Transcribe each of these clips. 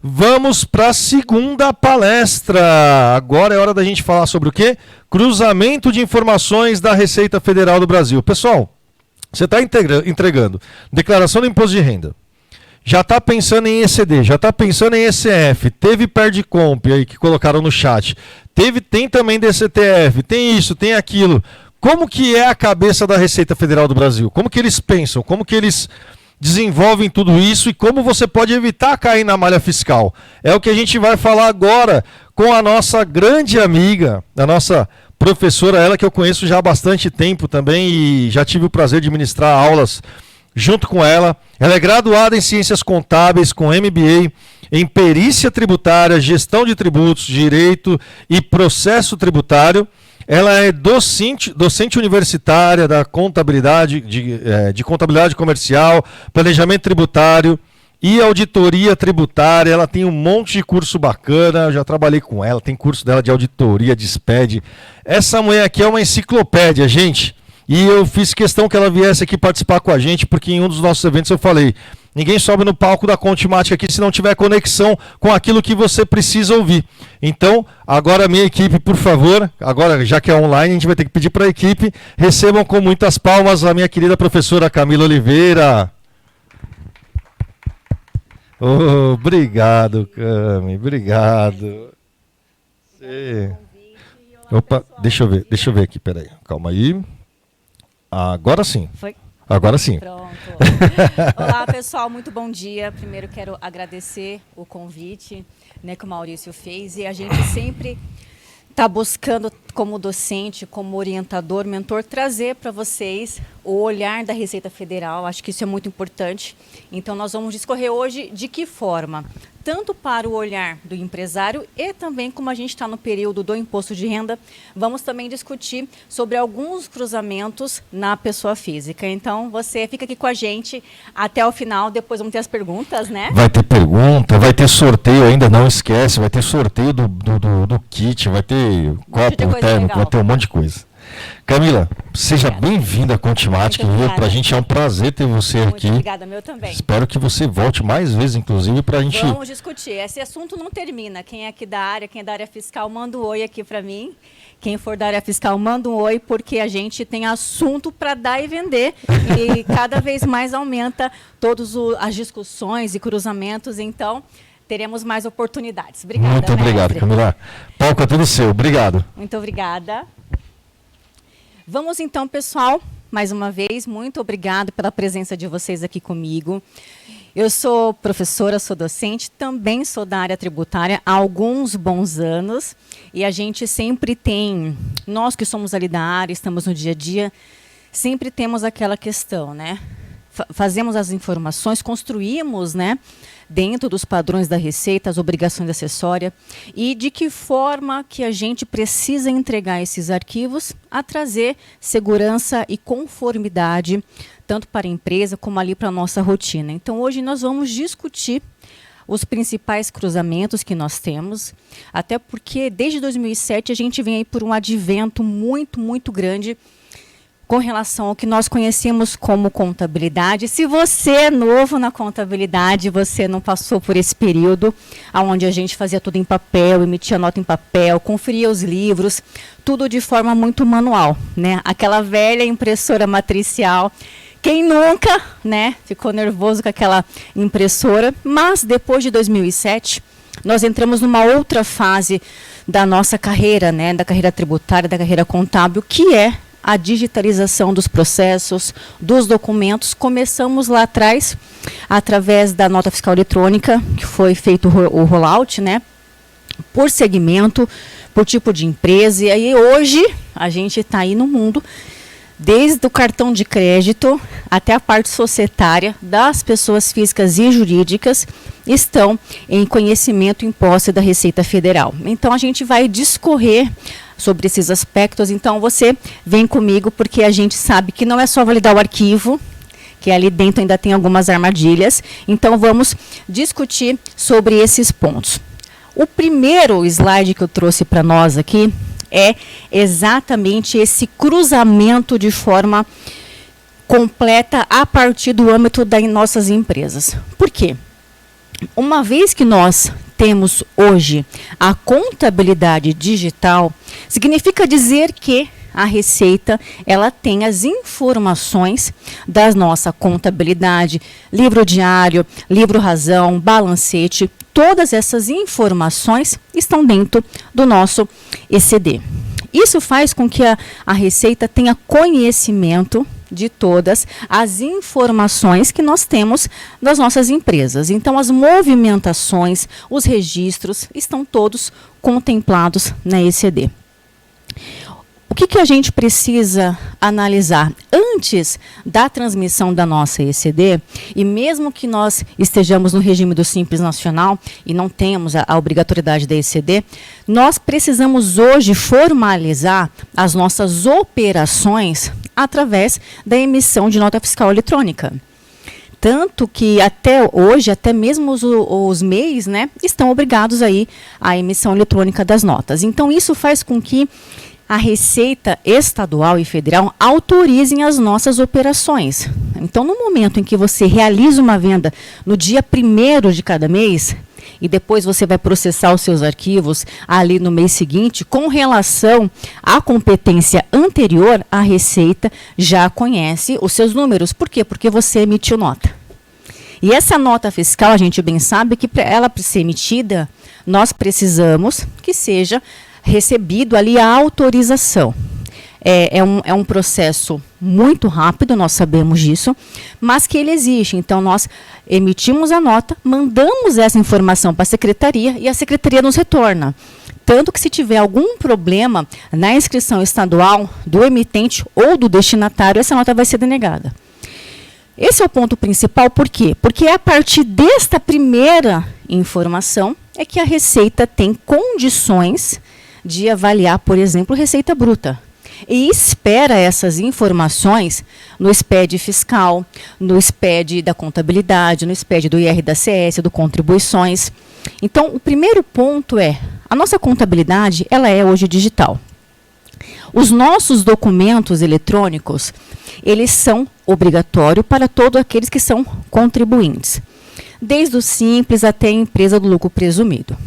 Vamos para a segunda palestra. Agora é hora da gente falar sobre o quê? Cruzamento de informações da Receita Federal do Brasil. Pessoal, você está entregando declaração do imposto de renda. Já está pensando em ECD, já está pensando em ECF, teve Perdicomp aí que colocaram no chat, tem também DCTF, tem isso, tem aquilo. Como que é a cabeça da Receita Federal do Brasil? Como que eles pensam? Como que eles desenvolvem tudo isso e como você pode evitar cair na malha fiscal? É o que a gente vai falar agora com a nossa grande amiga, a nossa professora, ela que eu conheço já há bastante tempo também e já tive o prazer de ministrar aulas junto com ela. Ela é graduada em Ciências Contábeis com MBA em Perícia Tributária, Gestão de Tributos, Direito e Processo Tributário. Ela é docente universitária da contabilidade, de contabilidade comercial, planejamento tributário e auditoria tributária. Ela tem um monte de curso bacana, eu já trabalhei com ela, tem curso dela de auditoria, de SPED. Essa mulher aqui é uma enciclopédia, gente. E eu fiz questão que ela viesse aqui participar com a gente, porque em um dos nossos eventos eu falei, ninguém sobe no palco da Contemática aqui se não tiver conexão com aquilo que você precisa ouvir. Então, agora a minha equipe, por favor, agora já que é online, a gente vai ter que pedir para a equipe, recebam com muitas palmas a minha querida professora Camila Oliveira. Oh, obrigado, Cami, obrigado. Opa, deixa eu ver aqui, peraí, calma aí. Agora sim. Foi? Agora sim. Pronto. Olá, pessoal, muito bom dia. Primeiro quero agradecer o convite, né, que o Maurício fez. E a gente sempre está buscando, como docente, como orientador, mentor, trazer para vocês o olhar da Receita Federal. Acho que isso é muito importante. Então, nós vamos discorrer hoje de que forma? Tanto para o olhar do empresário e também, como a gente está no período do imposto de renda, vamos também discutir sobre alguns cruzamentos na pessoa física. Então, você fica aqui com a gente até o final, depois vamos ter as perguntas, né? Vai ter pergunta, vai ter sorteio ainda, não esquece, vai ter sorteio do kit, vai ter copo térmico, vai ter um monte de coisa. Camila, seja bem-vinda à Contemática. Para a gente é um prazer ter você muito aqui. Obrigada, meu também. Espero que você volte mais vezes, inclusive, para a gente... Vamos discutir. Esse assunto não termina. Quem é aqui da área, quem é da área fiscal, manda um oi aqui para mim. Quem for da área fiscal, manda um oi, porque a gente tem assunto para dar e vender. E cada vez mais aumenta todas as discussões e cruzamentos. Então, teremos mais oportunidades. Obrigada, muito obrigado, mestre. Camila. Palco é tudo seu. Obrigado. Muito obrigada. Vamos então, pessoal, mais uma vez, muito obrigado pela presença de vocês aqui comigo. Eu sou professora, sou docente, também sou da área tributária há alguns bons anos. E a gente sempre tem, nós que somos ali da área, estamos no dia a dia, sempre temos aquela questão, né? Fazemos as informações, construímos, né, dentro dos padrões da Receita, as obrigações acessórias, e de que forma que a gente precisa entregar esses arquivos a trazer segurança e conformidade, tanto para a empresa como ali para a nossa rotina. Então, hoje nós vamos discutir os principais cruzamentos que nós temos, até porque desde 2007 a gente vem aí por um advento muito, muito grande com relação ao que nós conhecemos como contabilidade. Se você é novo na contabilidade, você não passou por esse período onde a gente fazia tudo em papel, emitia nota em papel, conferia os livros, tudo de forma muito manual, né? Aquela velha impressora matricial. Quem nunca, né, ficou nervoso com aquela impressora? Mas depois de 2007, nós entramos numa outra fase da nossa carreira, né, da carreira tributária, da carreira contábil, que é a digitalização dos processos, dos documentos. Começamos lá atrás, através da nota fiscal eletrônica, que foi feito o rollout, né, por segmento, por tipo de empresa. E aí hoje a gente está aí no mundo, desde o cartão de crédito até a parte societária das pessoas físicas e jurídicas estão em conhecimento e posse da Receita Federal. Então a gente vai discorrer sobre esses aspectos. Então você vem comigo, porque a gente sabe que não é só validar o arquivo, que ali dentro ainda tem algumas armadilhas. Então vamos discutir sobre esses pontos. O primeiro slide que eu trouxe para nós aqui é exatamente esse cruzamento de forma completa a partir do âmbito das nossas empresas. Por quê? Uma vez que nós temos hoje a contabilidade digital, significa dizer que a Receita, ela tem as informações da nossa contabilidade, livro diário, livro razão, balancete, todas essas informações estão dentro do nosso ECD. Isso faz com que a Receita tenha conhecimento de todas as informações que nós temos das nossas empresas. Então, as movimentações, os registros estão todos contemplados na ECD. O que a gente precisa analisar? Antes da transmissão da nossa ECD, e mesmo que nós estejamos no regime do Simples Nacional e não tenhamos a obrigatoriedade da ECD, nós precisamos hoje formalizar as nossas operações através da emissão de nota fiscal eletrônica. Tanto que até hoje, até mesmo os MEIs, né, estão obrigados aí à emissão eletrônica das notas. Então, isso faz com que a Receita Estadual e Federal autorizem as nossas operações. Então, no momento em que você realiza uma venda no dia 1º de cada mês, e depois você vai processar os seus arquivos ali no mês seguinte, com relação à competência anterior, a Receita já conhece os seus números. Por quê? Porque você emitiu nota. E essa nota fiscal, a gente bem sabe que para ela ser emitida, nós precisamos que seja recebido ali a autorização. É um processo muito rápido, nós sabemos disso, mas que ele existe. Então, nós emitimos a nota, mandamos essa informação para a secretaria e a secretaria nos retorna. Tanto que se tiver algum problema na inscrição estadual do emitente ou do destinatário, essa nota vai ser denegada. Esse é o ponto principal, por quê? Porque é a partir desta primeira informação é que a Receita tem condições de avaliar, por exemplo, receita bruta. E espera essas informações no SPED fiscal, no SPED da contabilidade, no SPED do IR da CS, do contribuições. Então, o primeiro ponto é, a nossa contabilidade, ela é hoje digital. Os nossos documentos eletrônicos, eles são obrigatórios para todos aqueles que são contribuintes. Desde o simples até a empresa do lucro presumido.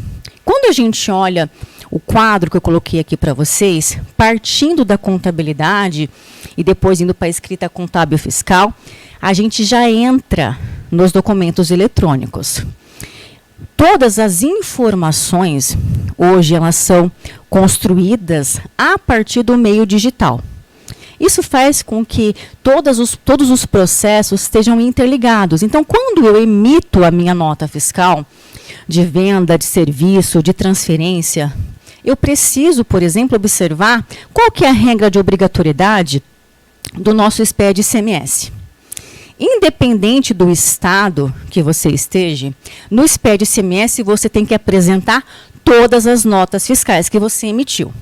Quando a gente olha o quadro que eu coloquei aqui para vocês, partindo da contabilidade e depois indo para a escrita contábil fiscal, a gente já entra nos documentos eletrônicos. Todas as informações, hoje, elas são construídas a partir do meio digital. Isso faz com que todos os processos estejam interligados. Então, quando eu emito a minha nota fiscal de venda, de serviço, de transferência, eu preciso, por exemplo, observar qual que é a regra de obrigatoriedade do nosso SPED ICMS. Independente do estado que você esteja, no SPED ICMS você tem que apresentar todas as notas fiscais que você emitiu.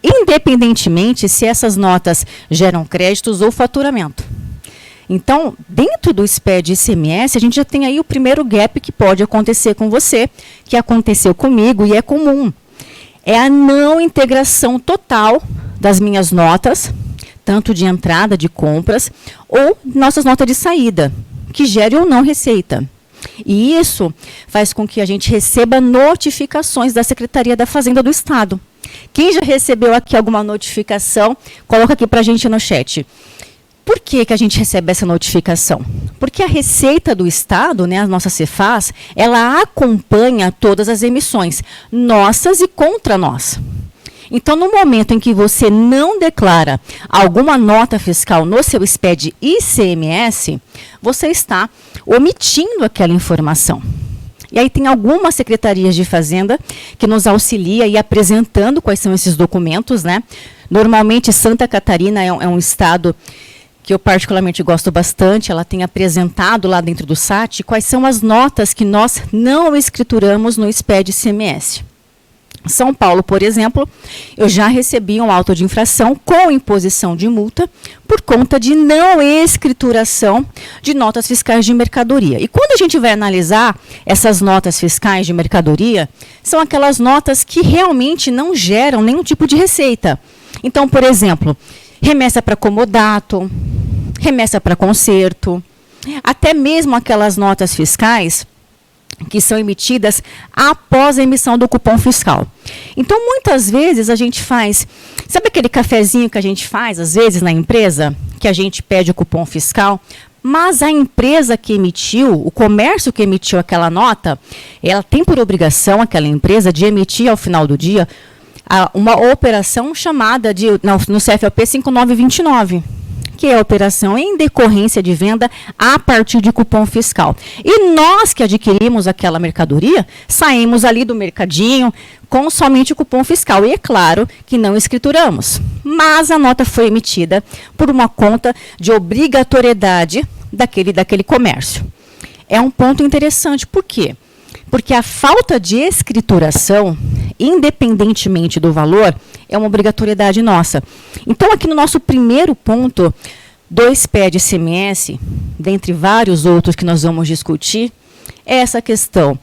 Independentemente se essas notas geram créditos ou faturamento. Então, dentro do SPED ICMS, a gente já tem aí o primeiro gap que pode acontecer com você, que aconteceu comigo e é comum. É a não integração total das minhas notas, tanto de entrada de compras, ou nossas notas de saída, que gere ou não receita. E isso faz com que a gente receba notificações da Secretaria da Fazenda do Estado. Quem já recebeu aqui alguma notificação, coloca aqui para a gente no chat. Por que a gente recebe essa notificação? Porque a Receita do Estado, né, a nossa Cefaz, ela acompanha todas as emissões, nossas e contra nós. Então, no momento em que você não declara alguma nota fiscal no seu SPED ICMS, você está omitindo aquela informação. E aí tem algumas secretarias de Fazenda que nos auxilia e apresentando quais são esses documentos, né? Normalmente, Santa Catarina é um estado que eu particularmente gosto bastante, ela tem apresentado lá dentro do SAT quais são as notas que nós não escrituramos no SPED ICMS. São Paulo, por exemplo, eu já recebi um auto de infração com imposição de multa por conta de não escrituração de notas fiscais de mercadoria. E quando a gente vai analisar essas notas fiscais de mercadoria, são aquelas notas que realmente não geram nenhum tipo de receita. Então, por exemplo, remessa para comodato, remessa para conserto, até mesmo aquelas notas fiscais que são emitidas após a emissão do cupom fiscal. Então, muitas vezes a gente faz, sabe aquele cafezinho que a gente faz, às vezes, na empresa, que a gente pede o cupom fiscal, mas a empresa que emitiu, o comércio que emitiu aquela nota, ela tem por obrigação, aquela empresa, de emitir ao final do dia uma operação chamada no CFOP 5929, que é a operação em decorrência de venda a partir de cupom fiscal. E nós que adquirimos aquela mercadoria, saímos ali do mercadinho com somente o cupom fiscal. E é claro que não escrituramos, mas a nota foi emitida por uma conta de obrigatoriedade daquele comércio. É um ponto interessante, por quê? Porque a falta de escrituração, independentemente do valor, é uma obrigatoriedade nossa. Então, aqui no nosso primeiro ponto, do SPED ICMS, dentre vários outros que nós vamos discutir, é essa questão.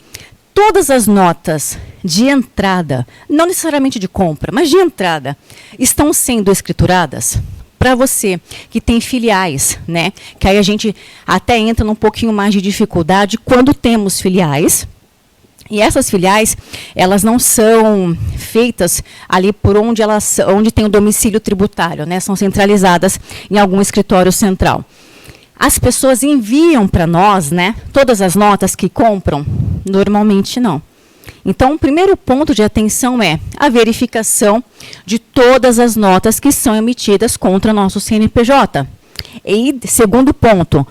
Todas as notas de entrada, não necessariamente de compra, mas de entrada, estão sendo escrituradas? Para você que tem filiais, né? Que aí a gente até entra num pouquinho mais de dificuldade quando temos filiais. E essas filiais, elas não são feitas ali por onde tem o domicílio tributário, né? São centralizadas em algum escritório central. As pessoas enviam para nós, né? Todas as notas que compram? Normalmente não. Então, o primeiro ponto de atenção é a verificação de todas as notas que são emitidas contra nosso CNPJ. E, segundo ponto,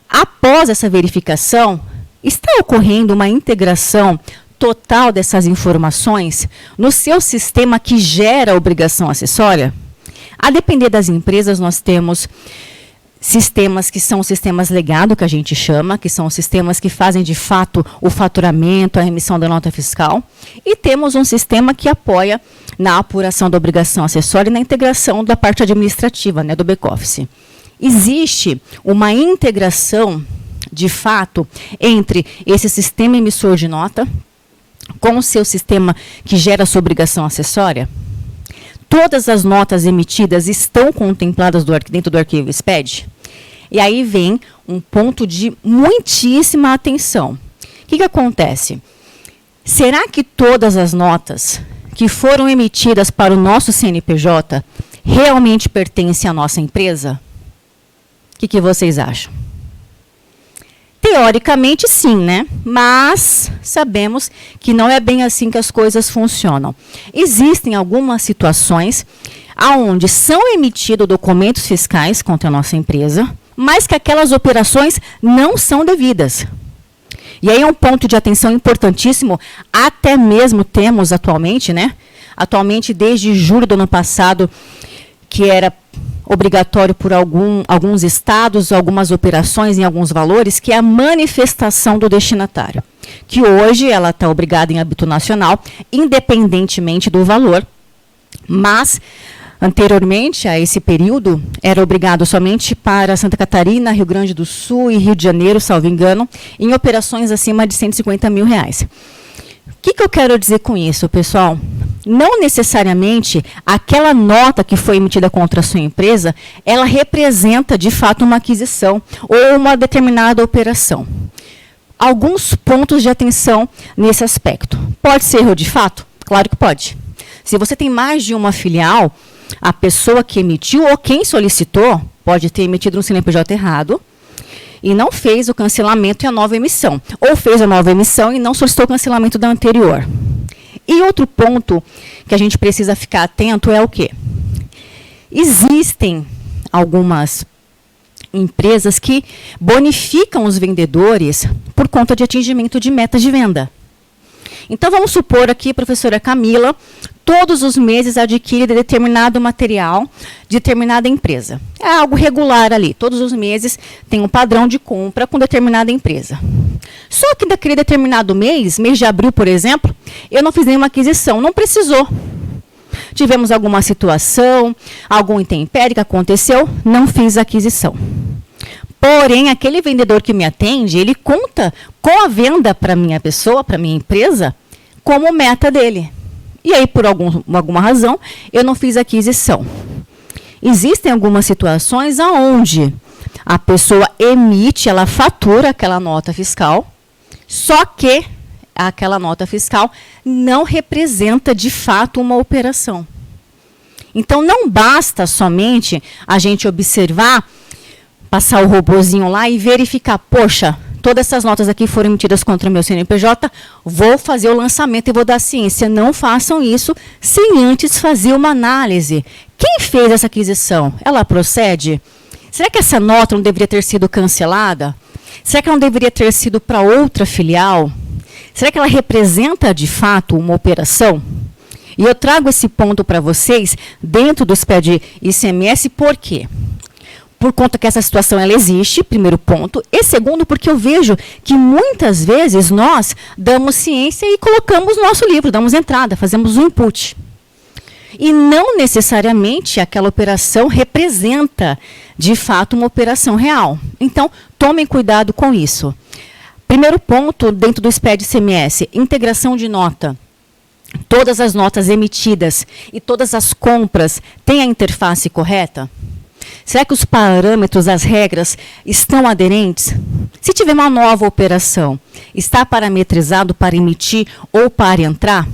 após essa verificação, está ocorrendo uma integração total dessas informações no seu sistema que gera a obrigação acessória? A depender das empresas, nós temos sistemas que são sistemas legado, que a gente chama, que são sistemas que fazem, de fato, o faturamento, a emissão da nota fiscal. E temos um sistema que apoia na apuração da obrigação acessória e na integração da parte administrativa, né, do back-office. Existe uma integração, de fato, entre esse sistema emissor de nota com o seu sistema que gera a sua obrigação acessória? Todas as notas emitidas estão contempladas dentro do arquivo SPED? E aí vem um ponto de muitíssima atenção. O que acontece? Será que todas as notas que foram emitidas para o nosso CNPJ realmente pertencem à nossa empresa? O que vocês acham? Teoricamente, sim, né? Mas sabemos que não é bem assim que as coisas funcionam. Existem algumas situações onde são emitidos documentos fiscais contra a nossa empresa, mas que aquelas operações não são devidas. E aí é um ponto de atenção importantíssimo, até mesmo temos atualmente, né? Atualmente, desde julho do ano passado, que era obrigatório por alguns estados, algumas operações em alguns valores, que é a manifestação do destinatário, que hoje ela está obrigada em âmbito nacional, independentemente do valor, mas anteriormente a esse período era obrigado somente para Santa Catarina, Rio Grande do Sul e Rio de Janeiro, salvo engano, em operações acima de R$150 mil. O que eu quero dizer com isso, pessoal? Não necessariamente aquela nota que foi emitida contra a sua empresa, ela representa, de fato, uma aquisição ou uma determinada operação. Alguns pontos de atenção nesse aspecto. Pode ser erro de fato? Claro que pode. Se você tem mais de uma filial, a pessoa que emitiu ou quem solicitou pode ter emitido um CNPJ errado e não fez o cancelamento e a nova emissão. Ou fez a nova emissão e não solicitou o cancelamento da anterior. E outro ponto que a gente precisa ficar atento é o quê? Existem algumas empresas que bonificam os vendedores por conta de atingimento de metas de venda. Então, vamos supor aqui, professora Camila, todos os meses adquire determinado material de determinada empresa. É algo regular ali. Todos os meses tem um padrão de compra com determinada empresa. Só que daquele determinado mês de abril, por exemplo, eu não fiz nenhuma aquisição, não precisou. Tivemos alguma situação, algum intempério que aconteceu, não fiz a aquisição. Porém, aquele vendedor que me atende, ele conta com a venda para minha pessoa, para minha empresa, como meta dele. E aí, por alguma razão, eu não fiz a aquisição. Existem algumas situações onde a pessoa emite, ela fatura aquela nota fiscal, Só que aquela nota fiscal não representa, de fato, uma operação. Então, não basta somente a gente observar, passar o robozinho lá e verificar, poxa, todas essas notas aqui foram emitidas contra o meu CNPJ, vou fazer o lançamento e vou dar ciência. Não façam isso sem antes fazer uma análise. Quem fez essa aquisição? Ela procede? Será que essa nota não deveria ter sido cancelada? Será que ela não deveria ter sido para outra filial? Será que ela representa, de fato, uma operação? E eu trago esse ponto para vocês dentro do SPED ICMS, por quê? Por conta que essa situação ela existe, primeiro ponto. E segundo, porque eu vejo que muitas vezes nós damos ciência e colocamos nosso livro, damos entrada, fazemos um input. E não necessariamente aquela operação representa, de fato, uma operação real. Então, tomem cuidado com isso. Primeiro ponto, dentro do SPED ICMS, integração de nota. Todas as notas emitidas e todas as compras têm a interface correta? Será que os parâmetros, as regras estão aderentes? Se tiver uma nova operação, está parametrizado para emitir ou para entrar?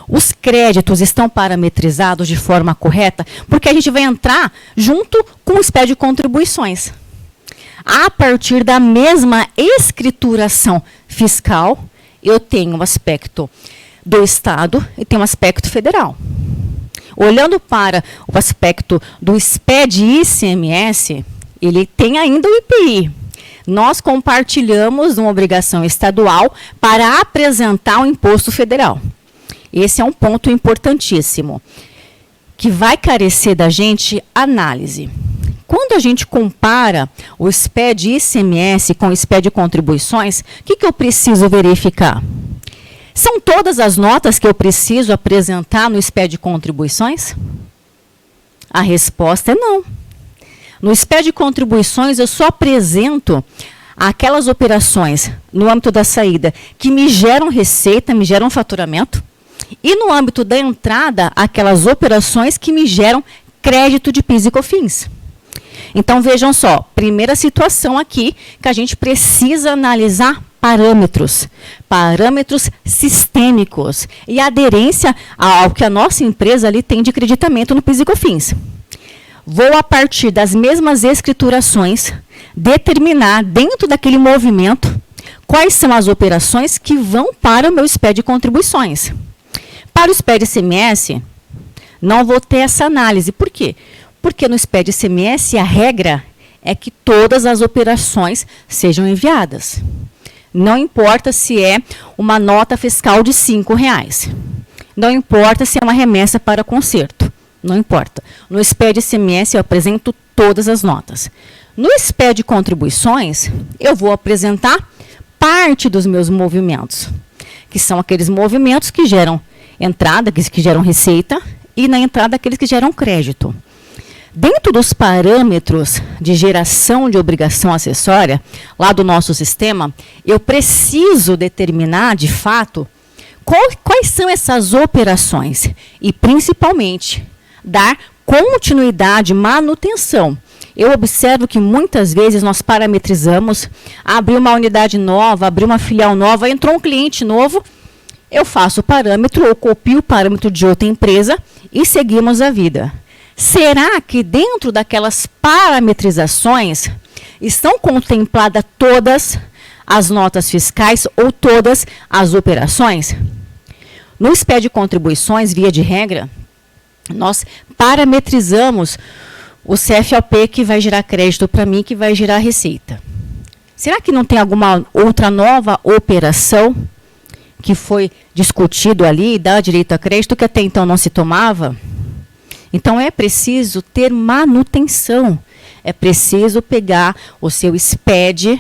Os créditos estão parametrizados de forma correta? Porque a gente vai entrar junto com o SPED de contribuições. A partir da mesma escrituração fiscal, eu tenho um aspecto do Estado e tenho um aspecto federal. Olhando para o aspecto do SPED ICMS, ele tem ainda o IPI. Nós compartilhamos uma obrigação estadual para apresentar o imposto federal. Esse é um ponto importantíssimo, que vai carecer da gente análise. Quando a gente compara o SPED ICMS com o SPED contribuições, o que eu preciso verificar? São todas as notas que eu preciso apresentar no SPED contribuições? A resposta é não. No SPED contribuições, eu só apresento aquelas operações no âmbito da saída que me geram receita, me geram faturamento, e no âmbito da entrada, aquelas operações que me geram crédito de PIS e COFINS. Então, vejam só, primeira situação aqui que a gente precisa analisar parâmetros sistêmicos e aderência ao que a nossa empresa ali tem de acreditamento no PIS e COFINS. Vou, a partir das mesmas escriturações, determinar dentro daquele movimento quais são as operações que vão para o meu SPED de contribuições. Para o SPED ICMS, não vou ter essa análise. Por quê? Porque no SPED ICMS a regra é que todas as operações sejam enviadas. Não importa se é uma nota fiscal de R$5. Não importa se é uma remessa para conserto. Não importa. No SPED ICMS eu apresento todas as notas. No SPED contribuições, eu vou apresentar parte dos meus movimentos, que são aqueles movimentos que geram entrada, que geram receita, e na entrada aqueles que geram crédito. Dentro dos parâmetros de geração de obrigação acessória, lá do nosso sistema, eu preciso determinar, de fato, quais são essas operações e, principalmente, dar continuidade, manutenção. Eu observo que muitas vezes nós parametrizamos, abrir uma unidade nova, abrir uma filial nova, entrou um cliente novo, eu faço o parâmetro ou copio o parâmetro de outra empresa e seguimos a vida. Será que dentro daquelas parametrizações estão contempladas todas as notas fiscais ou todas as operações? No SPED de contribuições, via de regra, nós parametrizamos o CFOP que vai gerar crédito para mim, que vai gerar receita. Será que não tem alguma outra nova operação que foi discutido ali e dá direito a crédito que até então não se tomava? Então, é preciso ter manutenção. É preciso pegar o seu SPED,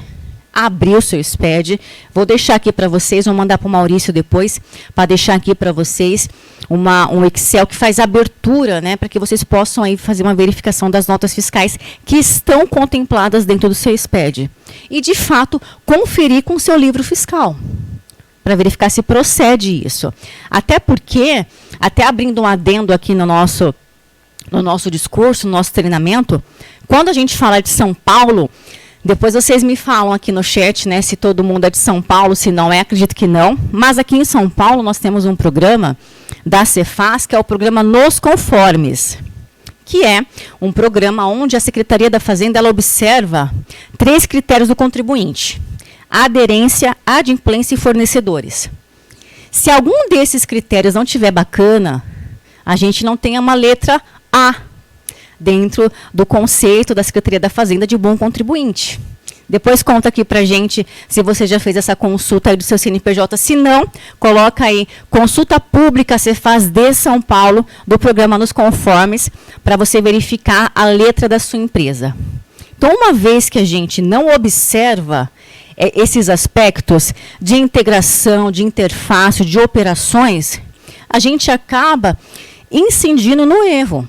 abrir o seu SPED. Vou deixar aqui para vocês, vou mandar para o Maurício depois, para deixar aqui para vocês um Excel que faz abertura, né, para que vocês possam aí fazer uma verificação das notas fiscais que estão contempladas dentro do seu SPED. E, de fato, conferir com o seu livro fiscal, para verificar se procede isso. Até porque, até abrindo um adendo aqui no nosso discurso, no nosso treinamento, quando a gente fala de São Paulo, Depois vocês me falam aqui no chat, né, se todo mundo é de São Paulo, se não é, acredito que não. Mas aqui em São Paulo nós temos um programa da Cefaz, que é o programa Nos Conformes, que é um programa onde a Secretaria da Fazenda ela observa 3 critérios do contribuinte: aderência, adimplência e fornecedores. Se algum desses critérios não estiver bacana, a gente não tem uma letra A dentro do conceito da Secretaria da Fazenda de bom contribuinte. Depois conta aqui para a gente se você já fez essa consulta aí do seu CNPJ. Se não, coloca aí, consulta pública Cefaz de São Paulo, do programa Nos Conformes, para você verificar a letra da sua empresa. Então, uma vez que a gente não observa esses aspectos de integração, de interface, de operações, a gente acaba incidindo no erro,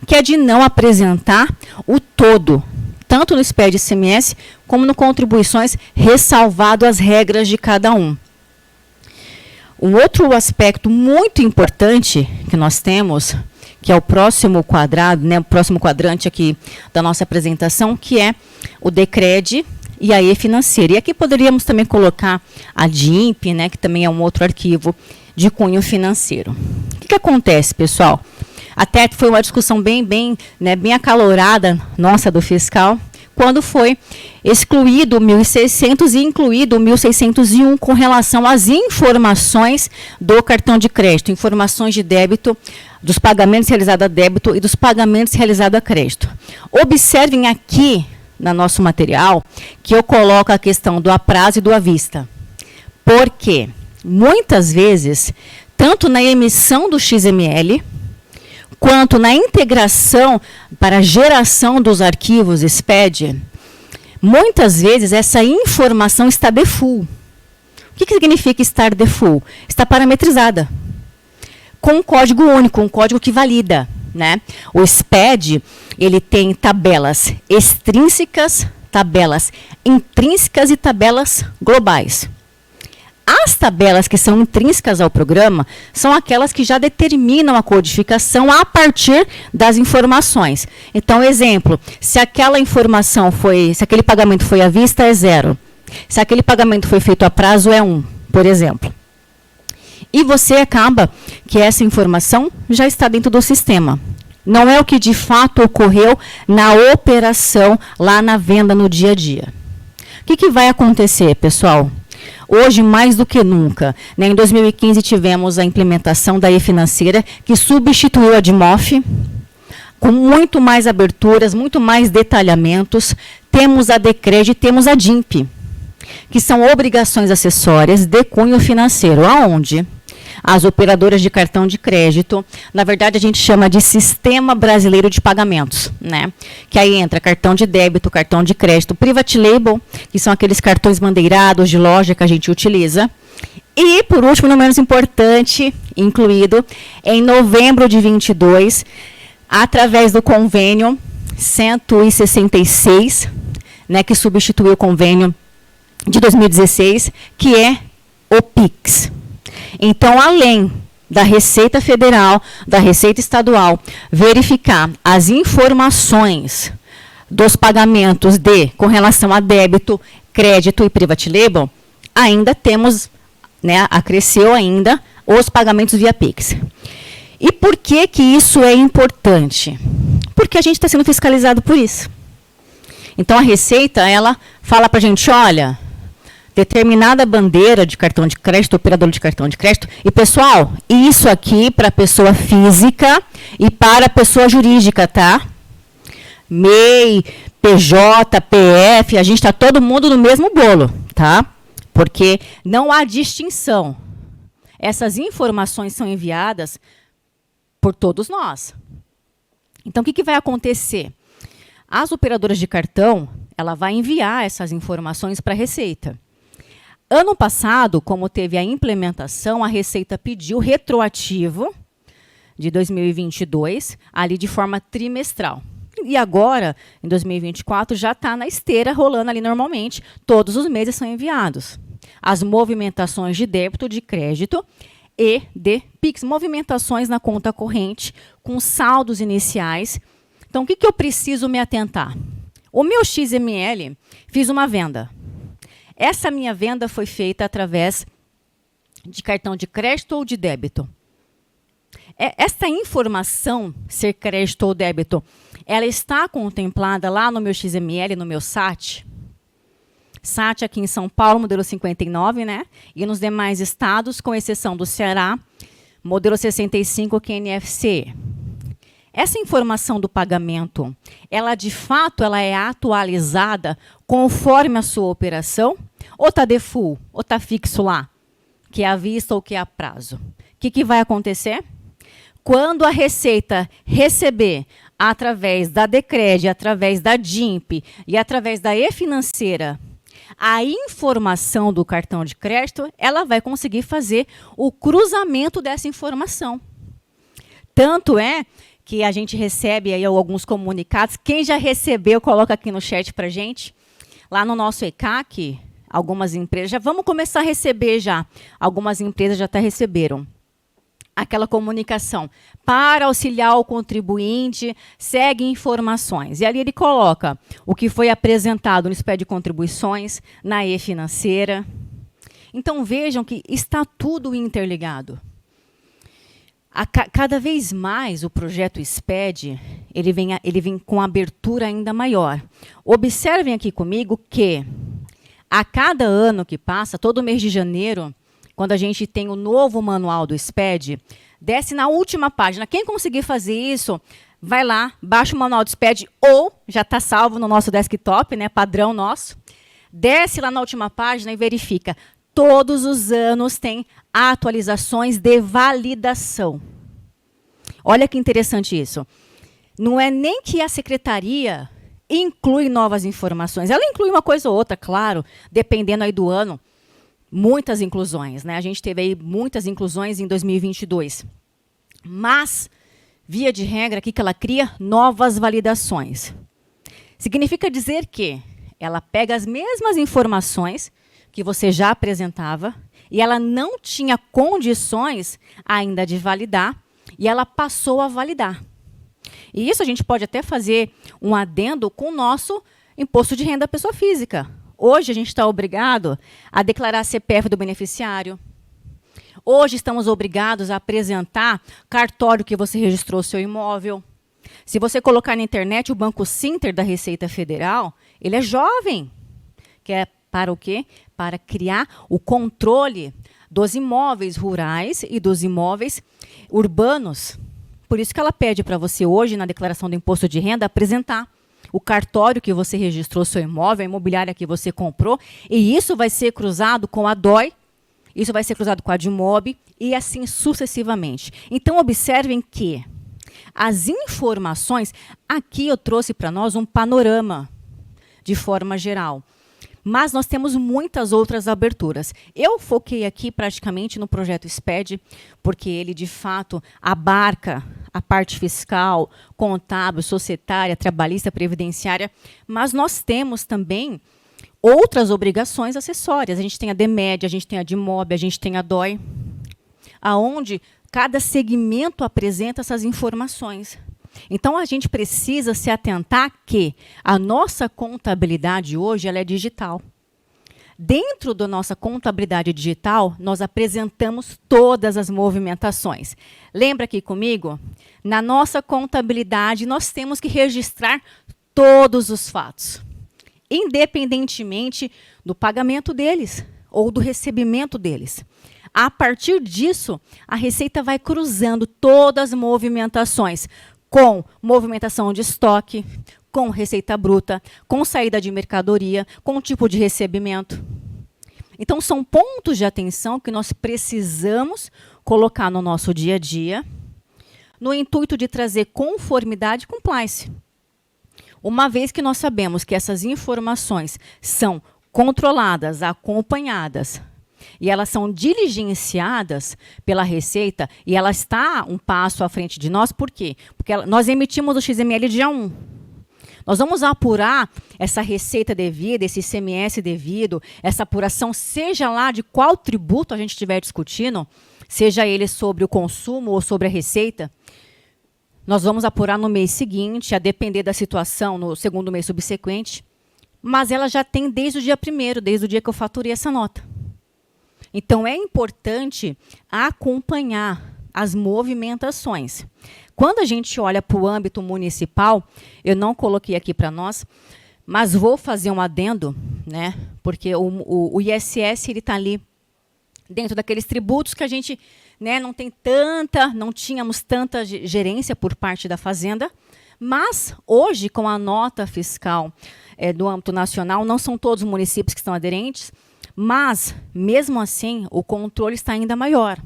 que é de não apresentar o todo, tanto no SPED ICMS, como no contribuições, ressalvado as regras de cada um. Um outro aspecto muito importante que nós temos, que é o próximo quadrado, né, o próximo quadrante aqui da nossa apresentação, que é o DECRED e a E-Financeira. E aqui poderíamos também colocar a DIMP, né, que também é um outro arquivo de cunho financeiro. O que acontece, pessoal? Até foi uma discussão bem acalorada nossa do fiscal, quando foi excluído o 1.600 e incluído o 1.601 com relação às informações do cartão de crédito, informações de débito, dos pagamentos realizados a débito e dos pagamentos realizados a crédito. Observem aqui, no nosso material, que eu coloco a questão do a prazo e do à vista. Porque, muitas vezes, tanto na emissão do XML, quanto na integração para a geração dos arquivos SPED, muitas vezes essa informação está default. O que significa estar default? Está parametrizada, com um código único, um código que valida, né? O SPED, ele tem tabelas extrínsecas, tabelas intrínsecas e tabelas globais. As tabelas que são intrínsecas ao programa são aquelas que já determinam a codificação a partir das informações. Então, exemplo, se aquela informação se aquele pagamento foi à vista, é 0. Se aquele pagamento foi feito a prazo, é 1, por exemplo. E você acaba que essa informação já está dentro do sistema. Não é o que de fato ocorreu na operação, lá na venda, no dia a dia. O que vai acontecer, pessoal? Hoje, mais do que nunca, né, em 2015 tivemos a implementação da E-Financeira, que substituiu a DIMOF, com muito mais aberturas, muito mais detalhamentos. Temos a DECRED e temos a DIMP, que são obrigações acessórias de cunho financeiro, aonde as operadoras de cartão de crédito, na verdade a gente chama de Sistema Brasileiro de Pagamentos, né? Que aí entra cartão de débito, cartão de crédito, private label, que são aqueles cartões bandeirados de loja que a gente utiliza. E, por último, não menos importante, incluído, em novembro de 22, através do convênio 166, né, que substituiu o convênio de 2016, que é o PIX. Então, além da Receita Federal, da Receita Estadual, verificar as informações dos pagamentos com relação a débito, crédito e private label, ainda temos, né, acresceu ainda os pagamentos via Pix. E por que isso é importante? Porque a gente está sendo fiscalizado por isso. Então, a Receita, ela fala para a gente, olha, determinada bandeira de cartão de crédito, operador de cartão de crédito. E, pessoal, isso aqui para pessoa física e para pessoa jurídica, tá? MEI, PJ, PF, a gente está todo mundo no mesmo bolo, tá? Porque não há distinção. Essas informações são enviadas por todos nós. Então, o que vai acontecer? As operadoras de cartão, ela vai enviar essas informações para a Receita. Ano passado, como teve a implementação, a Receita pediu retroativo de 2022, ali de forma trimestral. E agora, em 2024, já está na esteira, rolando ali normalmente, todos os meses são enviados. As movimentações de débito, de crédito e de PIX, movimentações na conta corrente, com saldos iniciais. Então, o que eu preciso me atentar? O meu XML, fiz uma venda. Essa minha venda foi feita através de cartão de crédito ou de débito. Essa informação, ser crédito ou débito, ela está contemplada lá no meu XML, no meu SAT. SAT aqui em São Paulo, modelo 59, né? E nos demais estados, com exceção do Ceará, modelo 65, QNFC. Essa informação do pagamento, ela de fato ela é atualizada conforme a sua operação? Ou está default, ou está fixo lá, que é à vista ou que é a prazo? O que vai acontecer? Quando a Receita receber, através da Decred, através da DIMP e através da e-financeira, a informação do cartão de crédito, ela vai conseguir fazer o cruzamento dessa informação. Tanto é que a gente recebe aí alguns comunicados. Quem já recebeu, coloca aqui no chat para a gente. Lá no nosso ECAC, algumas empresas, já vamos começar a receber já. Algumas empresas já até receberam aquela comunicação. Para auxiliar o contribuinte, segue informações. E ali ele coloca o que foi apresentado no SPED de contribuições, na e-financeira. Então vejam que está tudo interligado. Cada vez mais o projeto SPED, ele vem com abertura ainda maior. Observem aqui comigo que a cada ano que passa, todo mês de janeiro, quando a gente tem o novo manual do SPED, desce na última página. Quem conseguir fazer isso, vai lá, baixa o manual do SPED, ou já está salvo no nosso desktop, né, padrão nosso. Desce lá na última página e verifica. Todos os anos tem atualizações de validação. Olha que interessante isso. Não é nem que a secretaria inclui novas informações. Ela inclui uma coisa ou outra, claro, dependendo aí do ano. Muitas inclusões, né? A gente teve aí muitas inclusões em 2022. Mas, via de regra, aqui que ela cria novas validações. Significa dizer que ela pega as mesmas informações que você já apresentava e ela não tinha condições ainda de validar e ela passou a validar. E isso a gente pode até fazer um adendo com o nosso imposto de renda pessoa física. Hoje a gente está obrigado a declarar CPF do beneficiário. Hoje estamos obrigados a apresentar cartório que você registrou seu imóvel. Se você colocar na internet o Banco Sinter da Receita Federal, ele é jovem. Que é para o quê? Para criar o controle dos imóveis rurais e dos imóveis urbanos. Por isso que ela pede para você hoje, na declaração do imposto de renda, apresentar o cartório que você registrou seu imóvel, a imobiliária que você comprou, e isso vai ser cruzado com a DOI, isso vai ser cruzado com a DIMOB, e assim sucessivamente. Então, observem que as informações, aqui eu trouxe para nós um panorama, de forma geral. Mas nós temos muitas outras aberturas. Eu foquei aqui praticamente no projeto SPED, porque ele, de fato, abarca a parte fiscal, contábil, societária, trabalhista, previdenciária, mas nós temos também outras obrigações acessórias. A gente tem a DEMED, a gente tem a DIMOB, a gente tem a DOI, aonde cada segmento apresenta essas informações. Então, a gente precisa se atentar que a nossa contabilidade hoje ela é digital. Dentro da nossa contabilidade digital, nós apresentamos todas as movimentações. Lembra aqui comigo? Na nossa contabilidade, nós temos que registrar todos os fatos, independentemente do pagamento deles ou do recebimento deles. A partir disso, a Receita vai cruzando todas as movimentações, com movimentação de estoque, com receita bruta, com saída de mercadoria, com tipo de recebimento. Então, são pontos de atenção que nós precisamos colocar no nosso dia a dia, no intuito de trazer conformidade e compliance. Uma vez que nós sabemos que essas informações são controladas, acompanhadas, e elas são diligenciadas pela Receita, e ela está um passo à frente de nós, por quê? Porque nós emitimos o XML dia 1. Nós vamos apurar essa receita devida, esse ICMS devido, essa apuração, seja lá de qual tributo a gente estiver discutindo, seja ele sobre o consumo ou sobre a receita, Nós vamos apurar no mês seguinte, a depender da situação, no segundo mês subsequente, mas ela já tem desde o dia 1º, desde o dia que eu faturei essa nota. Então, é importante acompanhar as movimentações. Quando a gente olha para o âmbito municipal, eu não coloquei aqui para nós, mas vou fazer um adendo, né? Porque o ISS está ali dentro daqueles tributos que a gente, né, não tínhamos tanta gerência por parte da Fazenda, mas hoje, com a nota fiscal do âmbito nacional, não são todos os municípios que estão aderentes, mas, mesmo assim, o controle está ainda maior.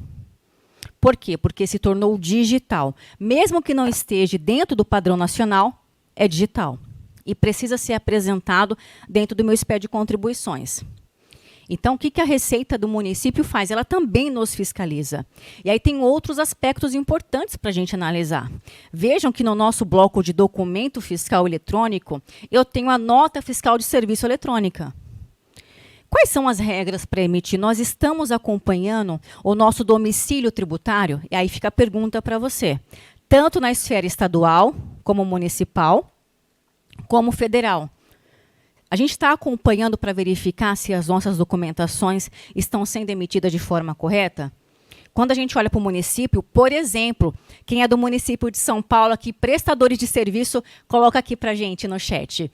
Por quê? Porque se tornou digital. Mesmo que não esteja dentro do padrão nacional, é digital. E precisa ser apresentado dentro do meu SPE de contribuições. Então, o que a Receita do município faz? Ela também nos fiscaliza. E aí tem outros aspectos importantes para a gente analisar. Vejam que no nosso bloco de documento fiscal eletrônico, eu tenho a nota fiscal de serviço eletrônica. Quais são as regras para emitir? Nós estamos acompanhando o nosso domicílio tributário? E aí fica a pergunta para você. Tanto na esfera estadual, como municipal, como federal. A gente está acompanhando para verificar se as nossas documentações estão sendo emitidas de forma correta? Quando a gente olha para o município, por exemplo, quem é do município de São Paulo, aqui, prestadores de serviço, coloca aqui para a gente no chat.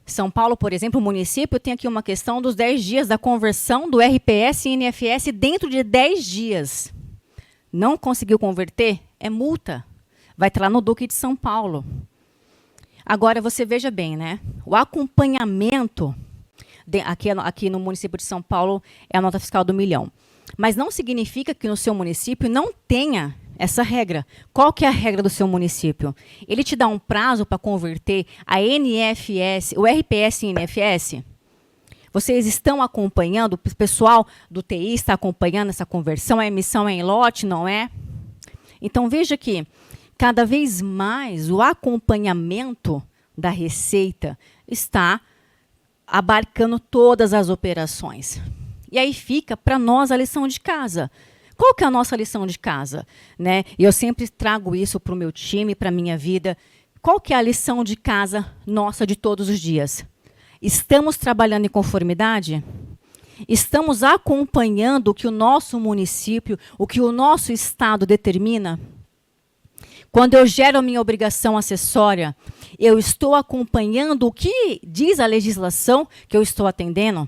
São Paulo, por exemplo, o município tem aqui uma questão dos 10 dias da conversão do RPS e INFS dentro de 10 dias. Não conseguiu converter? É multa. Vai estar lá no Duque de São Paulo. Agora, você veja bem, né? O acompanhamento, aqui no município de São Paulo, é a nota fiscal do 1 milhão. Mas não significa que no seu município não tenha essa regra. Qual que é a regra do seu município? Ele te dá um prazo para converter a NFS, o RPS e INFS? Vocês estão acompanhando, o pessoal do TI está acompanhando essa conversão, a emissão é em lote, não é? Então, veja que cada vez mais o acompanhamento da Receita está abarcando todas as operações. E aí fica para nós a lição de casa. Qual que é a nossa lição de casa? Né? E eu sempre trago isso para o meu time, para a minha vida. Qual que é a lição de casa nossa de todos os dias? Estamos trabalhando em conformidade? Estamos acompanhando o que o nosso município, o que o nosso estado determina? Quando eu gero a minha obrigação acessória, eu estou acompanhando o que diz a legislação que eu estou atendendo?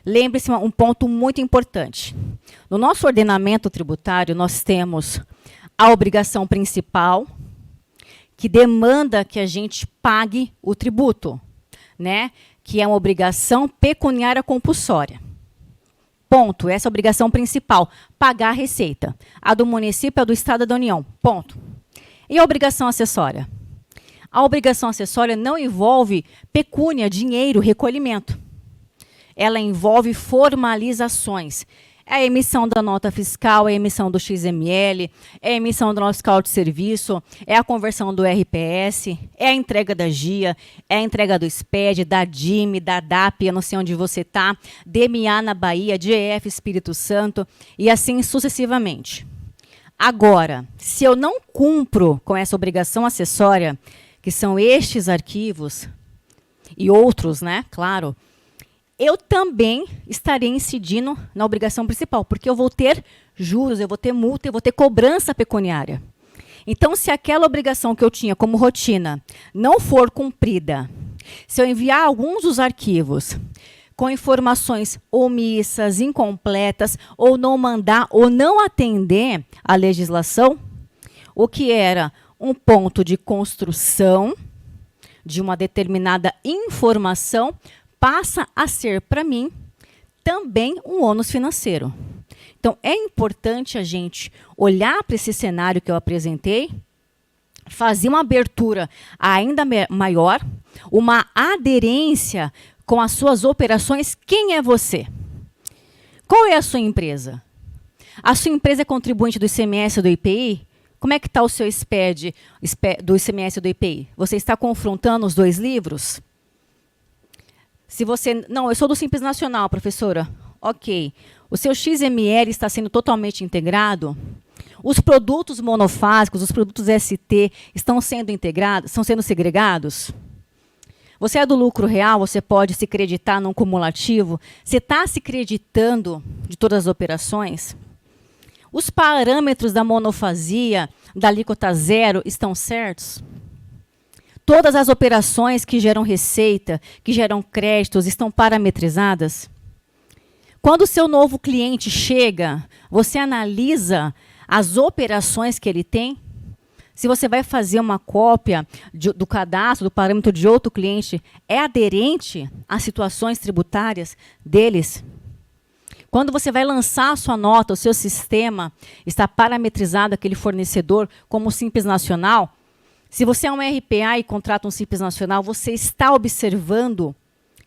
Lembre-se um ponto muito importante. No nosso ordenamento tributário, nós temos a obrigação principal, que demanda que a gente pague o tributo, né? Que é uma obrigação pecuniária compulsória. Ponto. Essa é a obrigação principal, pagar a receita. A do município, a do Estado e da União. Ponto. E a obrigação acessória? A obrigação acessória não envolve pecúnia, dinheiro, recolhimento. Ela envolve formalizações. É a emissão da nota fiscal, é a emissão do XML, é a emissão da nota fiscal de serviço, é a conversão do RPS, é a entrega da GIA, é a entrega do SPED, da DIME, da DAP, eu não sei onde você está, DMA na Bahia, DEF Espírito Santo, e assim sucessivamente. Agora, se eu não cumpro com essa obrigação acessória, que são estes arquivos, e outros, né, claro, eu também estarei incidindo na obrigação principal, porque eu vou ter juros, eu vou ter multa, eu vou ter cobrança pecuniária. Então, se aquela obrigação que eu tinha como rotina não for cumprida, se eu enviar alguns dos arquivos com informações omissas, incompletas, ou não mandar, ou não atender à legislação, o que era um ponto de construção de uma determinada informação, passa a ser, para mim, também um ônus financeiro. Então, é importante a gente olhar para esse cenário que eu apresentei, fazer uma abertura ainda maior, uma aderência com as suas operações. Quem é você? Qual é a sua empresa? A sua empresa é contribuinte do ICMS ou do IPI? Como é que está o seu SPED do ICMS ou do IPI? Você está confrontando os dois livros? Se você... Não, eu sou do Simples Nacional, professora. Ok. O seu XML está sendo totalmente integrado? Os produtos monofásicos, os produtos ST, estão sendo integrados, estão sendo segregados? Você é do lucro real, você pode se creditar num cumulativo? Você está se creditando de todas as operações? Os parâmetros da monofasia, da alíquota zero, estão certos? Todas as operações que geram receita, que geram créditos, estão parametrizadas? Quando o seu novo cliente chega, você analisa as operações que ele tem? Se você vai fazer uma cópia do cadastro, do parâmetro de outro cliente, é aderente às situações tributárias deles? Quando você vai lançar a sua nota, o seu sistema está parametrizado aquele fornecedor como Simples Nacional? Se você é um RPA e contrata um Simples Nacional, você está observando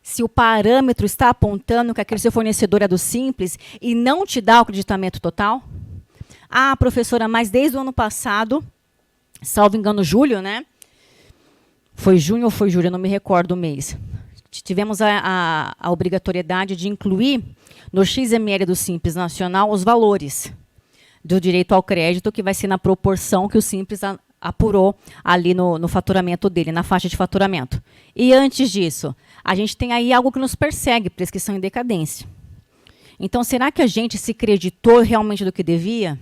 se o parâmetro está apontando que aquele seu fornecedor é do Simples e não te dá o creditamento total? Ah, professora, mas desde o ano passado, salvo engano, julho, né? Foi junho ou foi julho? Eu não me recordo o mês. Tivemos a obrigatoriedade de incluir no XML do Simples Nacional os valores do direito ao crédito, que vai ser na proporção que o Simples apurou ali no faturamento dele, na faixa de faturamento. E antes disso, a gente tem aí algo que nos persegue, prescrição em decadência. Então, será que a gente se creditou realmente do que devia?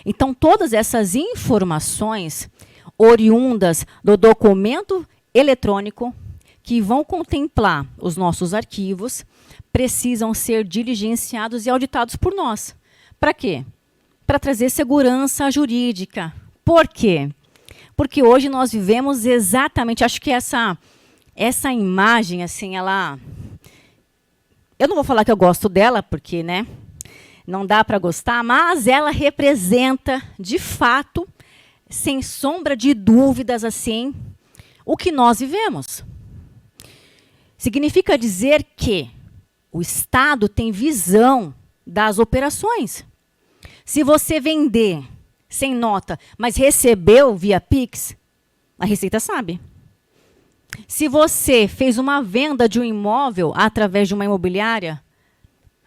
Então, todas essas informações oriundas do documento eletrônico que vão contemplar os nossos arquivos precisam ser diligenciados e auditados por nós. Para quê? Para trazer segurança jurídica. Por quê? Porque hoje nós vivemos exatamente, acho que essa imagem, assim, ela... Eu não vou falar que eu gosto dela, porque, né, não dá para gostar, mas ela representa, de fato, sem sombra de dúvidas, assim, o que nós vivemos. Significa dizer que o Estado tem visão das operações. Se você vender sem nota, mas recebeu via Pix, a Receita sabe. Se você fez uma venda de um imóvel através de uma imobiliária,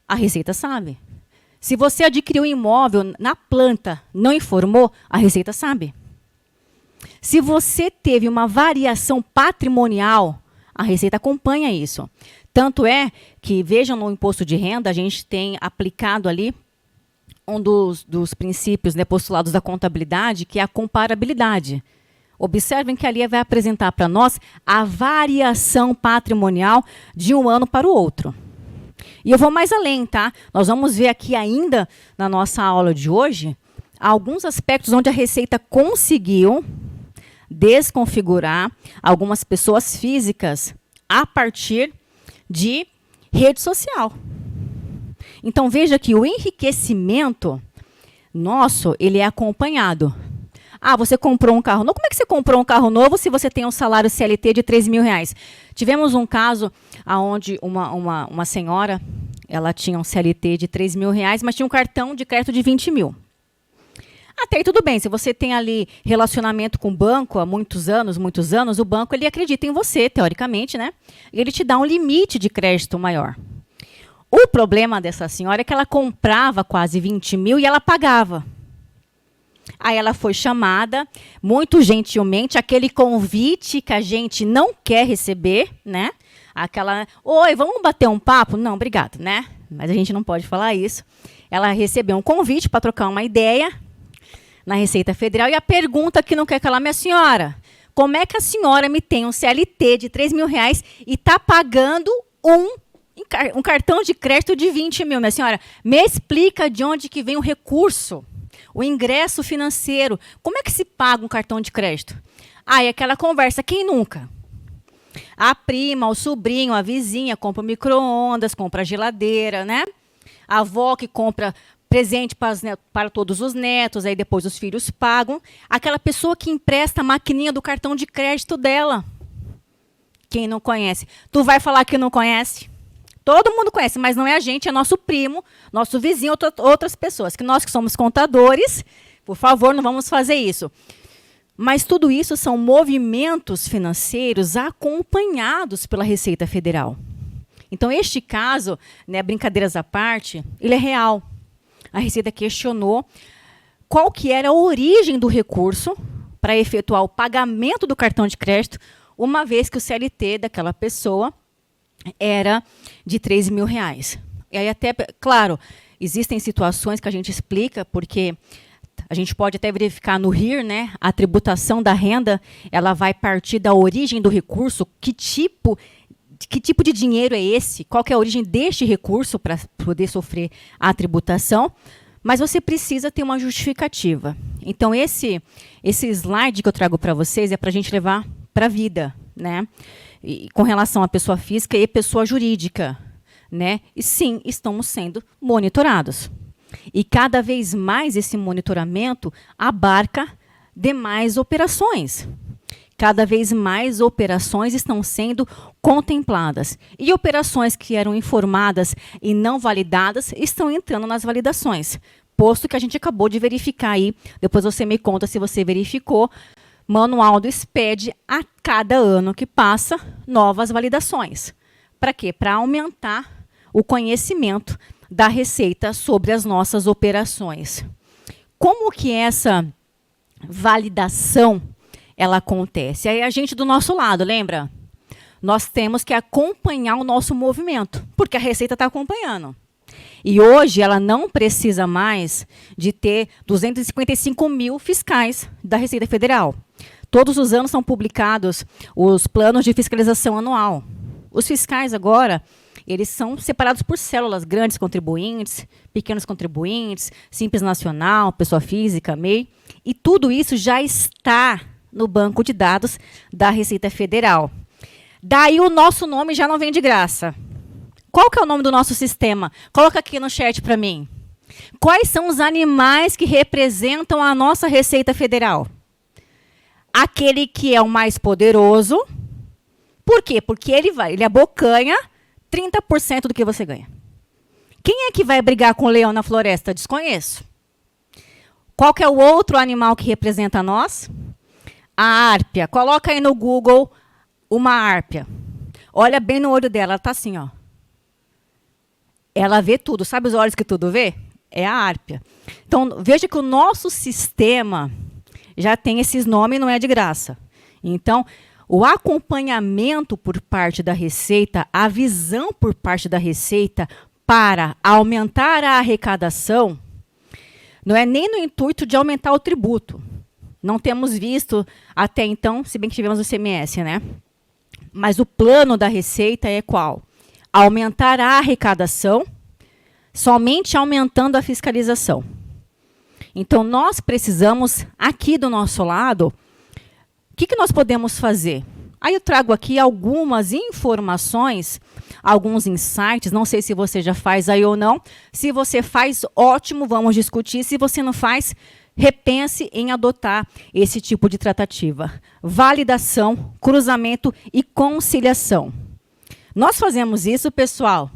a Receita sabe. Se você adquiriu um imóvel na planta, não informou, a Receita sabe. Se você teve uma variação patrimonial, a Receita acompanha isso. Tanto é que, vejam, no imposto de renda, a gente tem aplicado ali um dos princípios, né, postulados da contabilidade, que é a comparabilidade. Observem que ali vai apresentar para nós a variação patrimonial de um ano para o outro. E eu vou mais além, tá? Nós vamos ver aqui ainda, na nossa aula de hoje, alguns aspectos onde a Receita conseguiu desconfigurar algumas pessoas físicas a partir de rede social. Então, veja que o enriquecimento nosso, ele é acompanhado. Ah, você comprou um carro novo. Como é que você comprou um carro novo se você tem um salário CLT de R$3.000? Tivemos um caso onde uma senhora, ela tinha um CLT de R$3.000, mas tinha um cartão de crédito de 20 mil. Até aí tudo bem, se você tem ali relacionamento com o banco há muitos anos, o banco ele acredita em você, teoricamente, né? E ele te dá um limite de crédito maior. O problema dessa senhora é que ela comprava quase 20 mil e ela pagava. Aí ela foi chamada, muito gentilmente, aquele convite que a gente não quer receber, né? Aquela, oi, vamos bater um papo? Não, obrigado, né? Mas a gente não pode falar isso. Ela recebeu um convite para trocar uma ideia na Receita Federal e a pergunta que não quer calar, minha senhora, como é que a senhora me tem um CLT de R$3.000 e está pagando um cartão de crédito de 20 mil? Minha senhora, me explica de onde que vem o recurso, o ingresso financeiro. Como é que se paga um cartão de crédito? Aí aquela conversa, quem nunca? A prima, o sobrinho, a vizinha compra micro-ondas, compra geladeira, né? A avó que compra presente para todos os netos, aí depois os filhos pagam. Aquela pessoa que empresta a maquininha do cartão de crédito dela. Quem não conhece? Tu vai falar que não conhece? Todo mundo conhece, mas não é a gente, é nosso primo, nosso vizinho, outras pessoas. Que nós que somos contadores, por favor, não vamos fazer isso. Mas tudo isso são movimentos financeiros acompanhados pela Receita Federal. Então, este caso, né, brincadeiras à parte, ele é real. A Receita questionou qual que era a origem do recurso para efetuar o pagamento do cartão de crédito, uma vez que o CLT daquela pessoa era de R$ 3.000. E aí até, claro, existem situações que a gente explica, porque a gente pode até verificar no RIR, né, a tributação da renda, ela vai partir da origem do recurso, que tipo de dinheiro é esse, qual que é a origem deste recurso para poder sofrer a tributação, mas você precisa ter uma justificativa. Então, esse slide que eu trago para vocês é para a gente levar para a vida, né? E, com relação à pessoa física e pessoa jurídica, né? E sim, estamos sendo monitorados. E cada vez mais esse monitoramento abarca demais operações. Cada vez mais operações estão sendo contempladas. E operações que eram informadas e não validadas estão entrando nas validações. Posto que a gente acabou de verificar aí, depois você me conta se você verificou, manual do SPED, a cada ano que passa, novas validações. Para quê? Para aumentar o conhecimento da Receita sobre as nossas operações. Como que essa validação ela acontece? Aí a gente do nosso lado, lembra? Nós temos que acompanhar o nosso movimento, porque a Receita está acompanhando. E hoje ela não precisa mais de ter 255 mil fiscais da Receita Federal. Todos os anos são publicados os planos de fiscalização anual. Os fiscais agora, eles são separados por células, grandes contribuintes, pequenos contribuintes, Simples Nacional, pessoa física, MEI, e tudo isso já está no banco de dados da Receita Federal. Daí o nosso nome já não vem de graça. Qual que é o nome do nosso sistema? Coloca aqui no chat para mim. Quais são os animais que representam a nossa Receita Federal? Aquele que é o mais poderoso. Por quê? Porque ele abocanha 30% do que você ganha. Quem é que vai brigar com o leão na floresta? Desconheço. Qual que é o outro animal que representa nós? A árpia. Coloca aí no Google uma árpia. Olha bem no olho dela, ela está assim, ó. Ela vê tudo. Sabe os olhos que tudo vê? É a árpia. Então, veja que o nosso sistema já tem esses nomes, não é de graça. Então, o acompanhamento por parte da Receita, a visão por parte da Receita para aumentar a arrecadação, não é nem no intuito de aumentar o tributo. Não temos visto até então, se bem que tivemos o ICMS, né? Mas o plano da Receita é qual? Aumentar a arrecadação, somente aumentando a fiscalização. Então, nós precisamos, aqui do nosso lado, o que nós podemos fazer? Aí eu trago aqui algumas informações, alguns insights, não sei se você já faz aí ou não. Se você faz, ótimo, vamos discutir. Se você não faz, repense em adotar esse tipo de tratativa. Validação, cruzamento e conciliação. Nós fazemos isso, pessoal.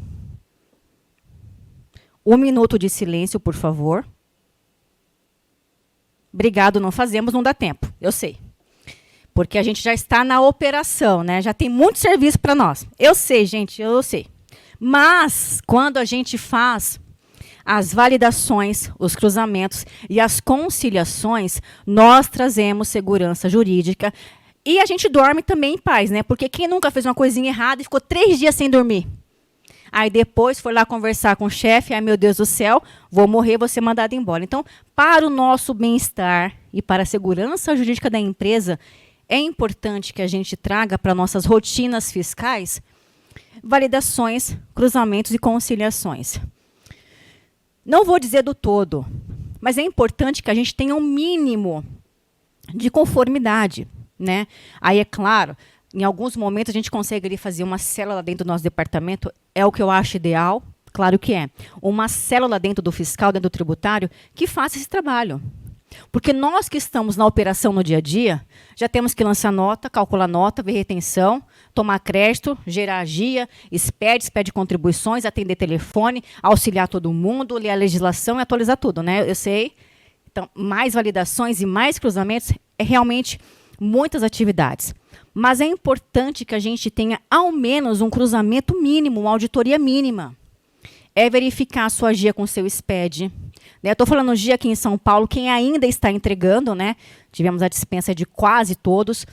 1 minuto de silêncio, por favor. Obrigado, não fazemos, não dá tempo, eu sei. Porque a gente já está na operação, né? Já tem muito serviço para nós. Eu sei, gente, eu sei. Mas, quando a gente faz as validações, os cruzamentos e as conciliações, nós trazemos segurança jurídica. E a gente dorme também em paz, né? Porque quem nunca fez uma coisinha errada e ficou 3 dias sem dormir? Aí depois foi lá conversar com o chefe, ai meu Deus do céu, vou morrer, vou ser mandado embora. Então, para o nosso bem-estar e para a segurança jurídica da empresa, é importante que a gente traga para nossas rotinas fiscais validações, cruzamentos e conciliações. Não vou dizer do todo, mas é importante que a gente tenha um mínimo de conformidade, né? Aí, é claro, em alguns momentos a gente consegue ali fazer uma célula dentro do nosso departamento, é o que eu acho ideal, claro que é. Uma célula dentro do fiscal, dentro do tributário, que faça esse trabalho. Porque nós que estamos na operação no dia a dia, já temos que lançar nota, calcular nota, ver retenção, tomar crédito, gerar GIA, SPED contribuições, atender telefone, auxiliar todo mundo, ler a legislação e atualizar tudo, né? Eu sei. Então, mais validações e mais cruzamentos é realmente muitas atividades. Mas é importante que a gente tenha ao menos um cruzamento mínimo, uma auditoria mínima. É verificar a sua GIA com seu SPED, Estou falando hoje aqui em São Paulo, quem ainda está entregando, né? Tivemos a dispensa de quase todos,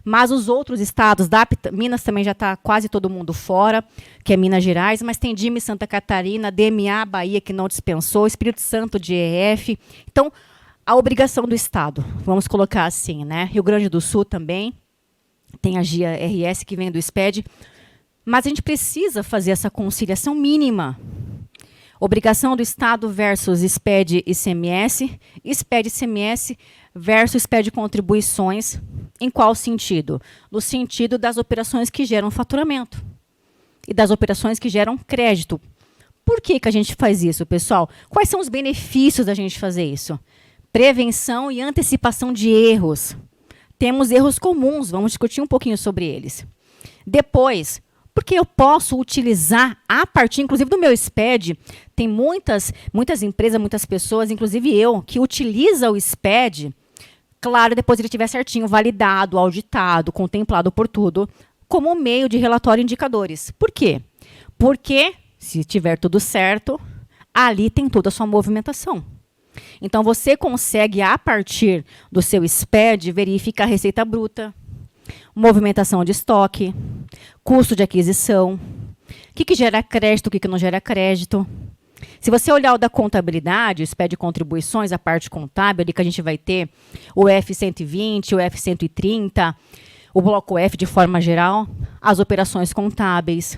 mas os outros estados, Minas também já está quase todo mundo fora, que é Minas Gerais, mas tem DIME Santa Catarina, DMA Bahia, que não dispensou, Espírito Santo de EF. Então, a obrigação do estado, vamos colocar assim, né? Rio Grande do Sul também, tem a GIA-RS que vem do SPED, mas a gente precisa fazer essa conciliação mínima. Obrigação do Estado versus SPED e ICMS, SPED e ICMS versus SPED contribuições. Em qual sentido? No sentido das operações que geram faturamento e das operações que geram crédito. Por que a gente faz isso, pessoal? Quais são os benefícios da gente fazer isso? Prevenção e antecipação de erros. Temos erros comuns, vamos discutir um pouquinho sobre eles. Depois, porque eu posso utilizar, a partir, inclusive, do meu SPED, tem muitas empresas, muitas pessoas, inclusive eu, que utiliza o SPED, claro, depois ele estiver certinho, validado, auditado, contemplado por tudo, como meio de relatório e indicadores. Por quê? Porque, se tiver tudo certo, ali tem toda a sua movimentação. Então, você consegue, a partir do seu SPED, verificar a receita bruta, movimentação de estoque, custo de aquisição, o que gera crédito, o que não gera crédito. Se você olhar o da contabilidade, o SPED de contribuições, a parte contábil, ali que a gente vai ter o F120, o F130, o bloco F de forma geral, as operações contábeis.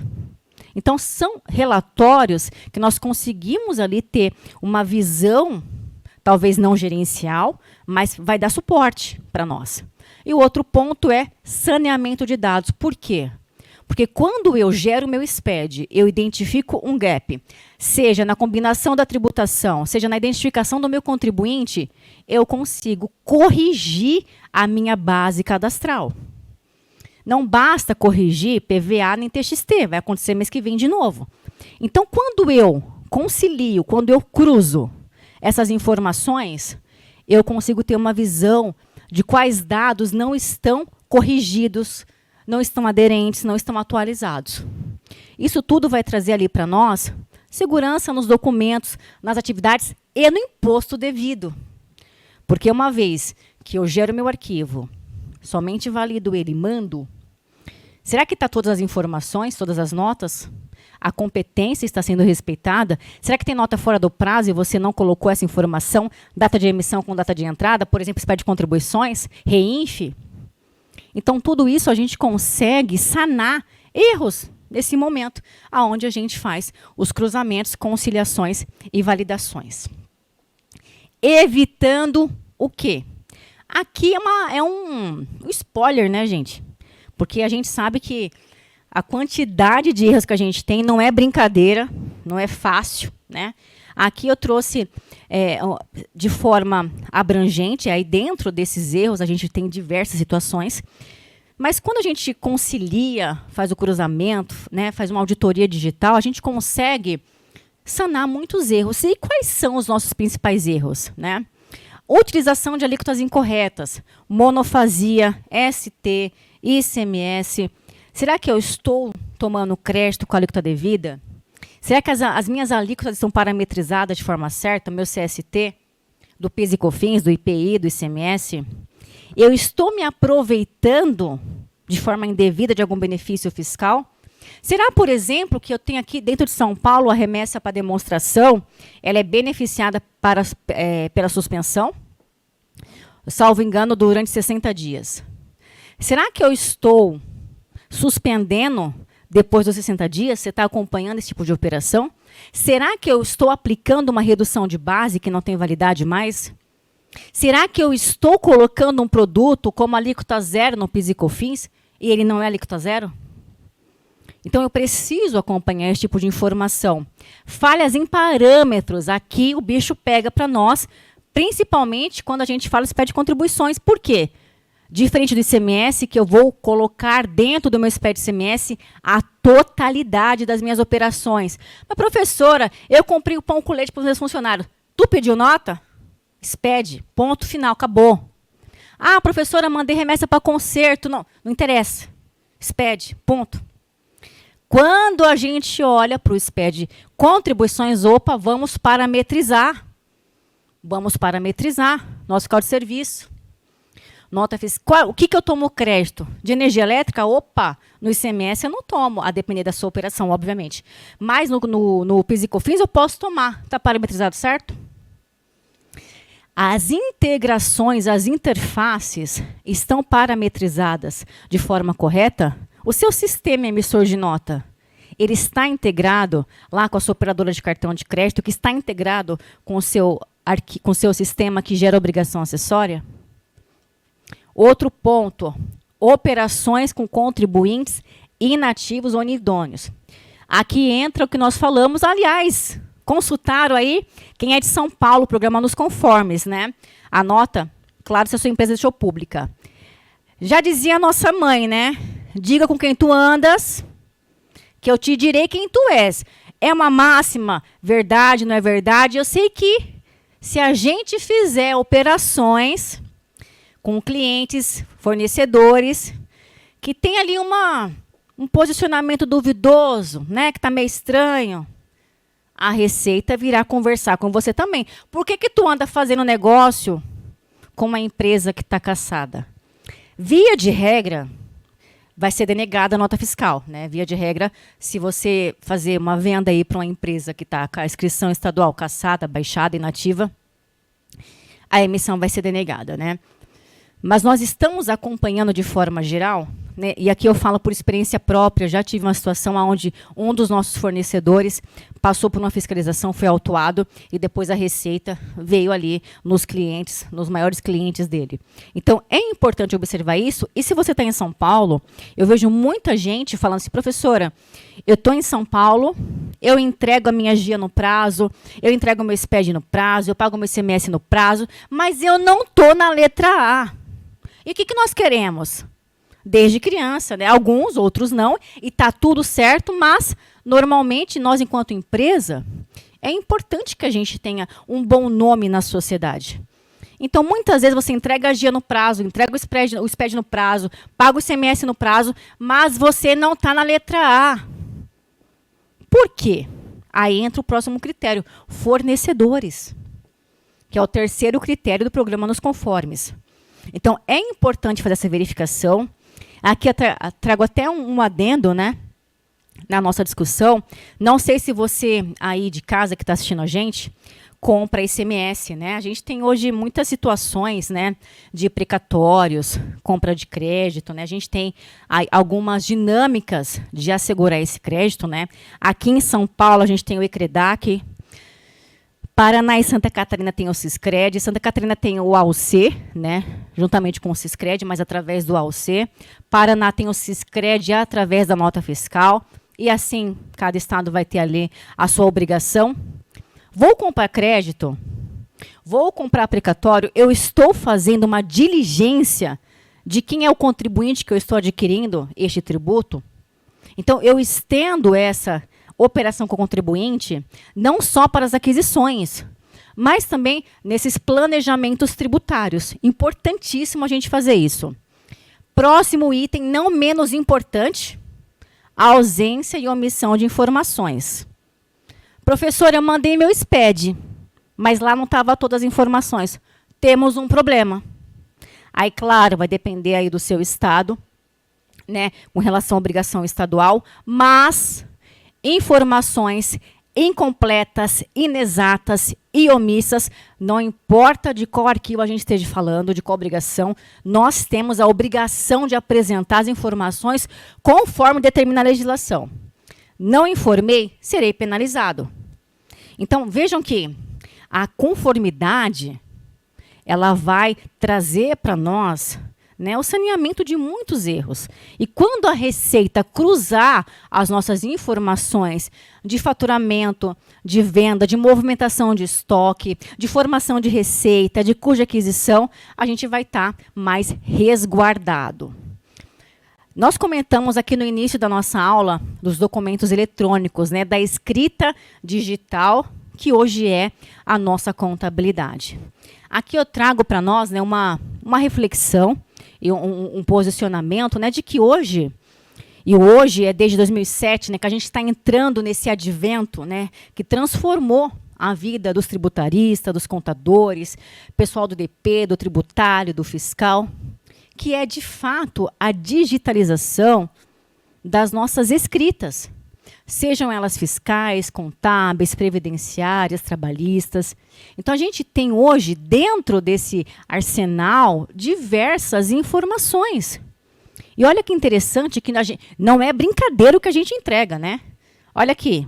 Então, são relatórios que nós conseguimos ali ter uma visão, talvez não gerencial, mas vai dar suporte para nós. E o outro ponto é saneamento de dados. Por quê? Porque quando eu gero o meu SPED, eu identifico um gap, seja na combinação da tributação, seja na identificação do meu contribuinte, eu consigo corrigir a minha base cadastral. Não basta corrigir PVA nem TXT, vai acontecer mês que vem de novo. Então, quando eu concilio, quando eu cruzo essas informações, eu consigo ter uma visão de quais dados não estão corrigidos, não estão aderentes, não estão atualizados. Isso tudo vai trazer ali para nós segurança nos documentos, nas atividades e no imposto devido. Porque uma vez que eu gero meu arquivo, somente valido ele e mando, será que está todas as informações, todas as notas? A competência está sendo respeitada? Será que tem nota fora do prazo e você não colocou essa informação, data de emissão com data de entrada, por exemplo, SPED de contribuições, REINF? Então, tudo isso a gente consegue sanar erros nesse momento, onde a gente faz os cruzamentos, conciliações e validações. Evitando o quê? Aqui é um spoiler, né, gente? Porque a gente sabe que a quantidade de erros que a gente tem não é brincadeira, não é fácil, né? Aqui eu trouxe de forma abrangente, aí dentro desses erros a gente tem diversas situações, mas quando a gente concilia, faz o cruzamento, né, faz uma auditoria digital, a gente consegue sanar muitos erros. E quais são os nossos principais erros, né? Utilização de alíquotas incorretas, monofasia, ST, ICMS. Será que eu estou tomando crédito com a alíquota devida? Será que as minhas alíquotas estão parametrizadas de forma certa? Meu CST, do PIS e COFINS, do IPI, do ICMS? Eu estou me aproveitando de forma indevida de algum benefício fiscal? Será, por exemplo, que eu tenho aqui dentro de São Paulo a remessa para demonstração, ela é beneficiada pela suspensão? Salvo engano, durante 60 dias. Será que eu estou suspendendo depois dos 60 dias? Você está acompanhando esse tipo de operação? Será que eu estou aplicando uma redução de base que não tem validade mais? Será que eu estou colocando um produto como alíquota zero no PIS e COFINS e ele não é alíquota zero? Então, eu preciso acompanhar esse tipo de informação. Falhas em parâmetros, aqui o bicho pega para nós, principalmente quando a gente fala SPED de contribuições. Por quê? Diferente do ICMS, que eu vou colocar dentro do meu SPED ICMS a totalidade das minhas operações. Mas, professora, eu comprei o pão com leite para os meus funcionários. Tu pediu nota? SPED, ponto final, acabou. Ah, professora, mandei remessa para conserto. Não interessa. SPED, ponto. Quando a gente olha para o SPED contribuições, opa, vamos parametrizar. Vamos parametrizar nosso fiscal de serviço. Nota fiscal, o que eu tomo crédito? De energia elétrica? Opa, no ICMS eu não tomo, a depender da sua operação, obviamente. Mas no PIS e COFINS eu posso tomar. Está parametrizado, certo? As integrações, as interfaces estão parametrizadas de forma correta? O seu sistema emissor de nota, ele está integrado lá com a sua operadora de cartão de crédito, que está integrado com o seu sistema que gera obrigação acessória? Outro ponto, operações com contribuintes inativos ou inidôneos. Aqui entra o que nós falamos, aliás, consultaram aí, quem é de São Paulo, o programa Nos Conformes, né? A nota, claro, se a sua empresa deixou pública. Já dizia a nossa mãe, né? Diga com quem tu andas, que eu te direi quem tu és. É uma máxima, verdade, não é verdade? Eu sei que se a gente fizer operações com clientes, fornecedores, que tem ali um posicionamento duvidoso, né, que está meio estranho, a Receita virá conversar com você também. Por que tu anda fazendo negócio com uma empresa que está cassada? Via de regra, vai ser denegada a nota fiscal, né? Via de regra, se você fazer uma venda aí para uma empresa que está com a inscrição estadual cassada, baixada, inativa, a emissão vai ser denegada, né? Mas nós estamos acompanhando de forma geral, né, e aqui eu falo por experiência própria, já tive uma situação onde um dos nossos fornecedores passou por uma fiscalização, foi autuado, e depois a Receita veio ali nos clientes, nos maiores clientes dele. Então, é importante observar isso, e se você está em São Paulo, eu vejo muita gente falando assim, professora, eu estou em São Paulo, eu entrego a minha GIA no prazo, eu entrego o meu SPED no prazo, eu pago o meu ICMS no prazo, mas eu não estou na letra A. E o que nós queremos? Desde criança, né? Alguns, outros não, e está tudo certo, mas, normalmente, nós, enquanto empresa, é importante que a gente tenha um bom nome na sociedade. Então, muitas vezes, você entrega a GIA no prazo, entrega o SPED no prazo, paga o ICMS no prazo, mas você não está na letra A. Por quê? Aí entra o próximo critério, fornecedores, que é o terceiro critério do programa Nos Conformes. Então, é importante fazer essa verificação. Aqui trago até um adendo, né, na nossa discussão. Não sei se você aí de casa que está assistindo a gente compra ICMS, né? A gente tem hoje muitas situações, né, de precatórios, compra de crédito, né? A gente tem algumas dinâmicas de assegurar esse crédito, né? Aqui em São Paulo a gente tem o ECREDAC, Paraná e Santa Catarina tem o Siscred, Santa Catarina tem o AUC, né, juntamente com o Siscred, mas através do AUC. Paraná tem o Siscred através da nota fiscal. E assim, cada estado vai ter ali a sua obrigação. Vou comprar crédito? Vou comprar precatório? Eu estou fazendo uma diligência de quem é o contribuinte que eu estou adquirindo este tributo? Então, eu estendo essa operação com o contribuinte, não só para as aquisições, mas também nesses planejamentos tributários. Importantíssimo a gente fazer isso. Próximo item, não menos importante, a ausência e omissão de informações. Professora, eu mandei meu SPED, mas lá não estavam todas as informações. Temos um problema. Aí, claro, vai depender aí do seu estado, né, com relação à obrigação estadual, mas informações incompletas, inexatas e omissas, não importa de qual arquivo a gente esteja falando, de qual obrigação, nós temos a obrigação de apresentar as informações conforme determina a legislação. Não informei, serei penalizado. Então, vejam que a conformidade, ela vai trazer para nós, né, o saneamento de muitos erros. E quando a Receita cruzar as nossas informações de faturamento, de venda, de movimentação de estoque, de formação de receita, de custo de aquisição, a gente vai estar mais resguardado. Nós comentamos aqui no início da nossa aula dos documentos eletrônicos, né, da escrita digital, que hoje é a nossa contabilidade. Aqui eu trago para nós, né, uma reflexão e um posicionamento, né, de que hoje, e hoje é desde 2007, né, que a gente está entrando nesse advento, né, que transformou a vida dos tributaristas, dos contadores, pessoal do DP, do tributário, do fiscal, que é, de fato, a digitalização das nossas escritas, sejam elas fiscais, contábeis, previdenciárias, trabalhistas. Então, a gente tem hoje, dentro desse arsenal, diversas informações. E olha que interessante, que não é brincadeira o que a gente entrega, né? Olha aqui.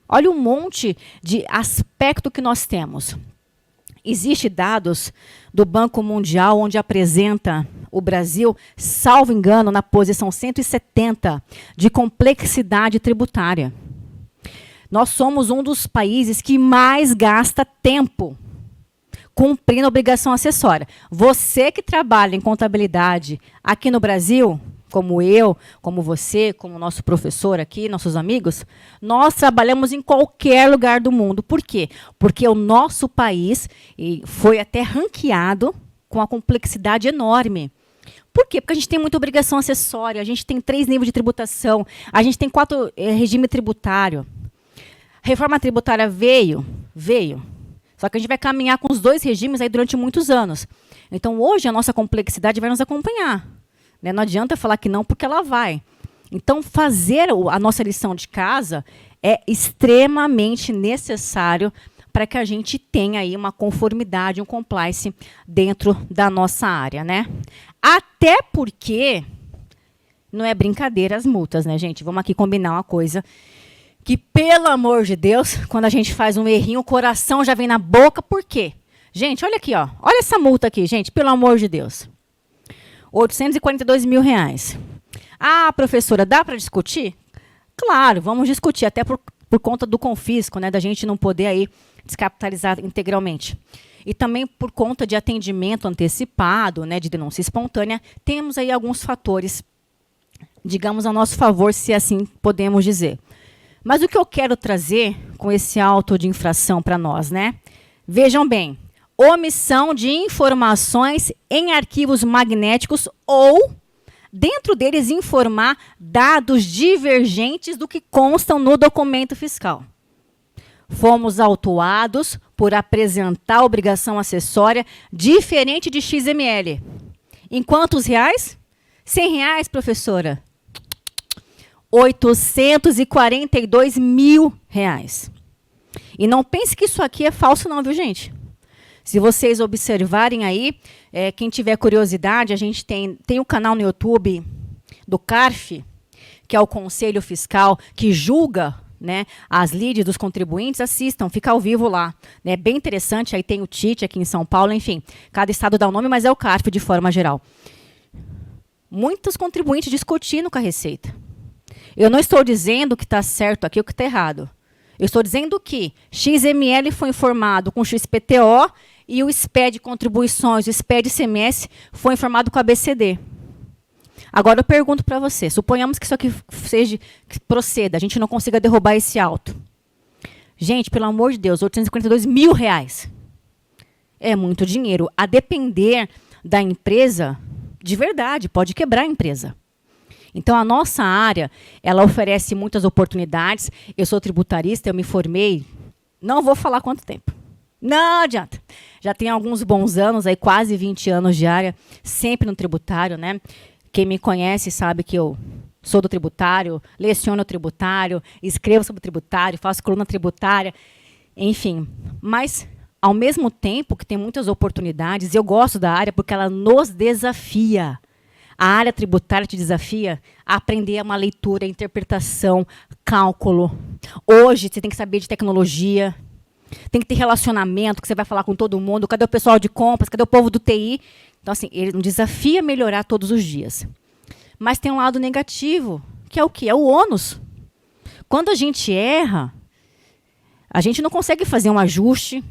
Olha um monte de aspecto que nós temos. Existem dados do Banco Mundial, onde apresenta o Brasil, salvo engano, na posição 170 de complexidade tributária. Nós somos um dos países que mais gasta tempo cumprindo a obrigação acessória. Você que trabalha em contabilidade aqui no Brasil, como eu, como você, como nosso professor aqui, nossos amigos, nós trabalhamos em qualquer lugar do mundo. Por quê? Porque o nosso país foi até ranqueado com a complexidade enorme. Por quê? Porque a gente tem muita obrigação acessória, a gente tem 3 níveis de tributação, a gente tem 4 regime tributário. Reforma tributária veio. Só que a gente vai caminhar com os 2 regimes aí durante muitos anos. Então, hoje, a nossa complexidade vai nos acompanhar. Né? Não adianta falar que não, porque ela vai. Então, fazer a nossa lição de casa é extremamente necessário para que a gente tenha aí uma conformidade, um compliance dentro da nossa área, né? Até porque não é brincadeira as multas, né, gente? Vamos aqui combinar uma coisa que, pelo amor de Deus, quando a gente faz um errinho, o coração já vem na boca. Por quê? Gente, olha aqui, ó. Olha essa multa aqui, gente, pelo amor de Deus. R$842 mil. Ah, professora, dá para discutir? Claro, vamos discutir, até por conta do confisco, né, da gente não poder aí descapitalizar integralmente. E também por conta de atendimento antecipado, né, de denúncia espontânea, temos aí alguns fatores, digamos, a nosso favor, se assim podemos dizer. Mas o que eu quero trazer com esse auto de infração para nós, né? Vejam bem, omissão de informações em arquivos magnéticos ou, dentro deles, informar dados divergentes do que constam no documento fiscal. Fomos autuados por apresentar obrigação acessória diferente de XML. Em quantos reais? R$100, professora. R$842 mil. E não pense que isso aqui é falso não, viu, gente? Se vocês observarem aí, quem tiver curiosidade, a gente tem um canal no YouTube do CARF, que é o Conselho Fiscal, que julga, né, as lides dos contribuintes. Assistam, fica ao vivo lá. É bem interessante, aí tem o TIT aqui em São Paulo, enfim, cada estado dá um nome, mas é o CARF de forma geral. Muitos contribuintes discutindo com a Receita. Eu não estou dizendo que está certo aqui ou que está errado. Eu estou dizendo que XML foi informado com XPTO e o SPED contribuições, o SPED ICMS foi informado com a ABCD. Agora eu pergunto para você, suponhamos que isso aqui que proceda, a gente não consiga derrubar esse auto. Gente, pelo amor de Deus, R$842 mil. É muito dinheiro. A depender da empresa, de verdade, pode quebrar a empresa. Então, a nossa área, ela oferece muitas oportunidades. Eu sou tributarista, eu me formei, não vou falar quanto tempo. Não adianta. Já tem alguns bons anos, aí quase 20 anos de área, sempre no tributário, né? Quem me conhece sabe que eu sou do tributário, leciono tributário, escrevo sobre tributário, faço coluna tributária, enfim. Mas, ao mesmo tempo que tem muitas oportunidades, eu gosto da área porque ela nos desafia. A área tributária te desafia a aprender uma leitura, interpretação, cálculo. Hoje, você tem que saber de tecnologia, tem que ter relacionamento, que você vai falar com todo mundo. Cadê o pessoal de compras? Cadê o povo do TI? Então, assim, ele nos desafia a melhorar todos os dias. Mas tem um lado negativo, que é o quê? É o ônus. Quando a gente erra, a gente não consegue fazer um ajuste,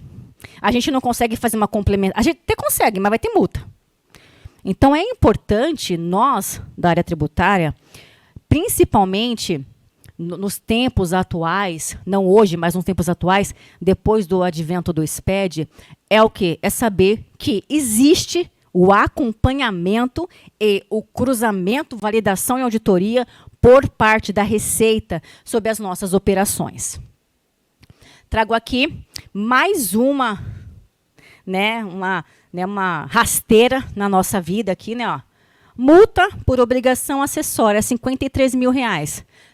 a gente não consegue fazer uma complementação. A gente até consegue, mas vai ter multa. Então, é importante nós, da área tributária, principalmente nos tempos atuais, não hoje, mas nos tempos atuais, depois do advento do SPED, é o quê? É saber que existe o acompanhamento e o cruzamento, validação e auditoria por parte da Receita sobre as nossas operações. trago aqui mais uma, né, uma rasteira na nossa vida aqui, né, ó. Multa por obrigação acessória, R$53 mil.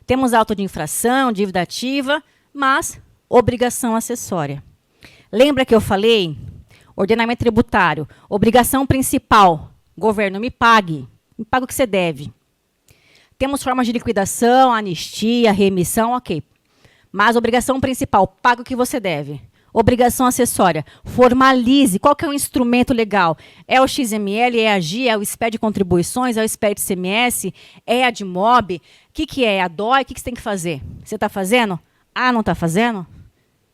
Temos auto de infração, dívida ativa, mas obrigação acessória. Lembra que eu falei? Ordenamento tributário, obrigação principal, governo, me pague o que você deve. Temos formas de liquidação, anistia, remissão, ok. Mas obrigação principal, paga o que você deve. Obrigação acessória, formalize. Qual que é o instrumento legal? É o XML, é a GI, é o SPED de contribuições, é o SPED de CMS, é a de MOB. O que é? A DOI? O que você tem que fazer? Você está fazendo? Ah, não está fazendo?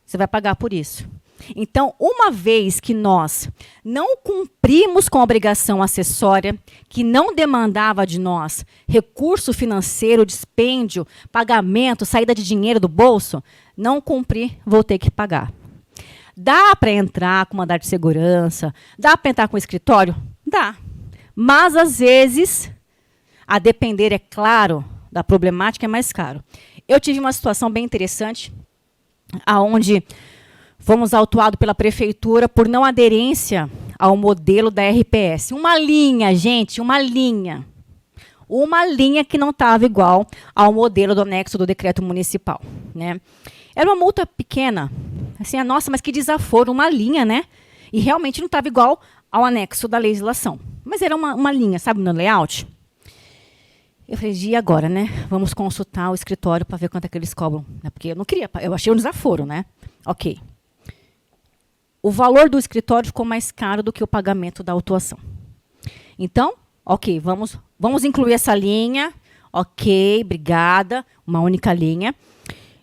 Você vai pagar por isso. Então, uma vez que nós não cumprimos com a obrigação acessória, que não demandava de nós recurso financeiro, dispêndio, pagamento, saída de dinheiro do bolso, não cumpri, vou ter que pagar. Dá para entrar com mandado de segurança? Dá para entrar com o escritório? Dá. Mas, às vezes, a depender, é claro, da problemática, é mais caro. Eu tive uma situação bem interessante, onde fomos autuados pela prefeitura por não aderência ao modelo da RPS. Uma linha, gente, uma linha. Uma linha que não estava igual ao modelo do anexo do decreto municipal, né? Era uma multa pequena. Assim, nossa, mas que desaforo, uma linha, né? E realmente não estava igual ao anexo da legislação. Mas era uma linha, sabe, no layout. Eu falei, e agora, né? Vamos consultar o escritório para ver quanto é que eles cobram. Porque eu não queria, eu achei um desaforo, né? Ok. O valor do escritório ficou mais caro do que o pagamento da autuação. Então, ok, vamos incluir essa linha. Ok, obrigada, uma única linha.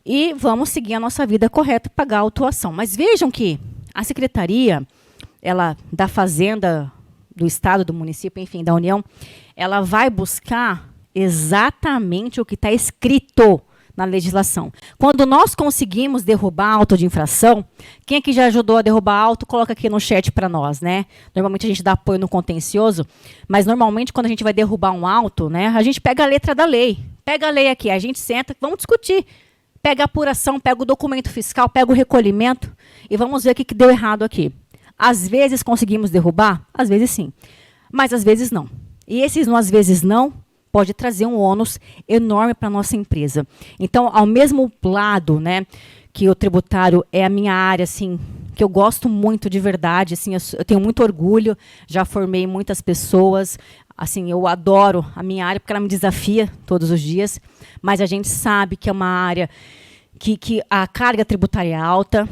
E vamos seguir a nossa vida correta e pagar a autuação. Mas vejam que a Secretaria da Fazenda, do Estado, do município, enfim, da União, ela vai buscar exatamente o que está escrito na legislação. Quando nós conseguimos derrubar auto de infração, quem aqui já ajudou a derrubar auto, coloca aqui no chat para nós, né? Normalmente a gente dá apoio no contencioso, mas normalmente quando a gente vai derrubar um auto, né, a gente pega a letra da lei. Pega a lei aqui, a gente senta, vamos discutir. Pega a apuração, pega o documento fiscal, pega o recolhimento e vamos ver o que deu errado aqui. Às vezes conseguimos derrubar? Às vezes sim, mas às vezes não. E esses às vezes não pode trazer um ônus enorme para a nossa empresa. Então, ao mesmo lado, né, que o tributário é a minha área, assim, que eu gosto muito de verdade, assim, eu tenho muito orgulho, já formei muitas pessoas, assim, eu adoro a minha área porque ela me desafia todos os dias, mas a gente sabe que é uma área que a carga tributária é alta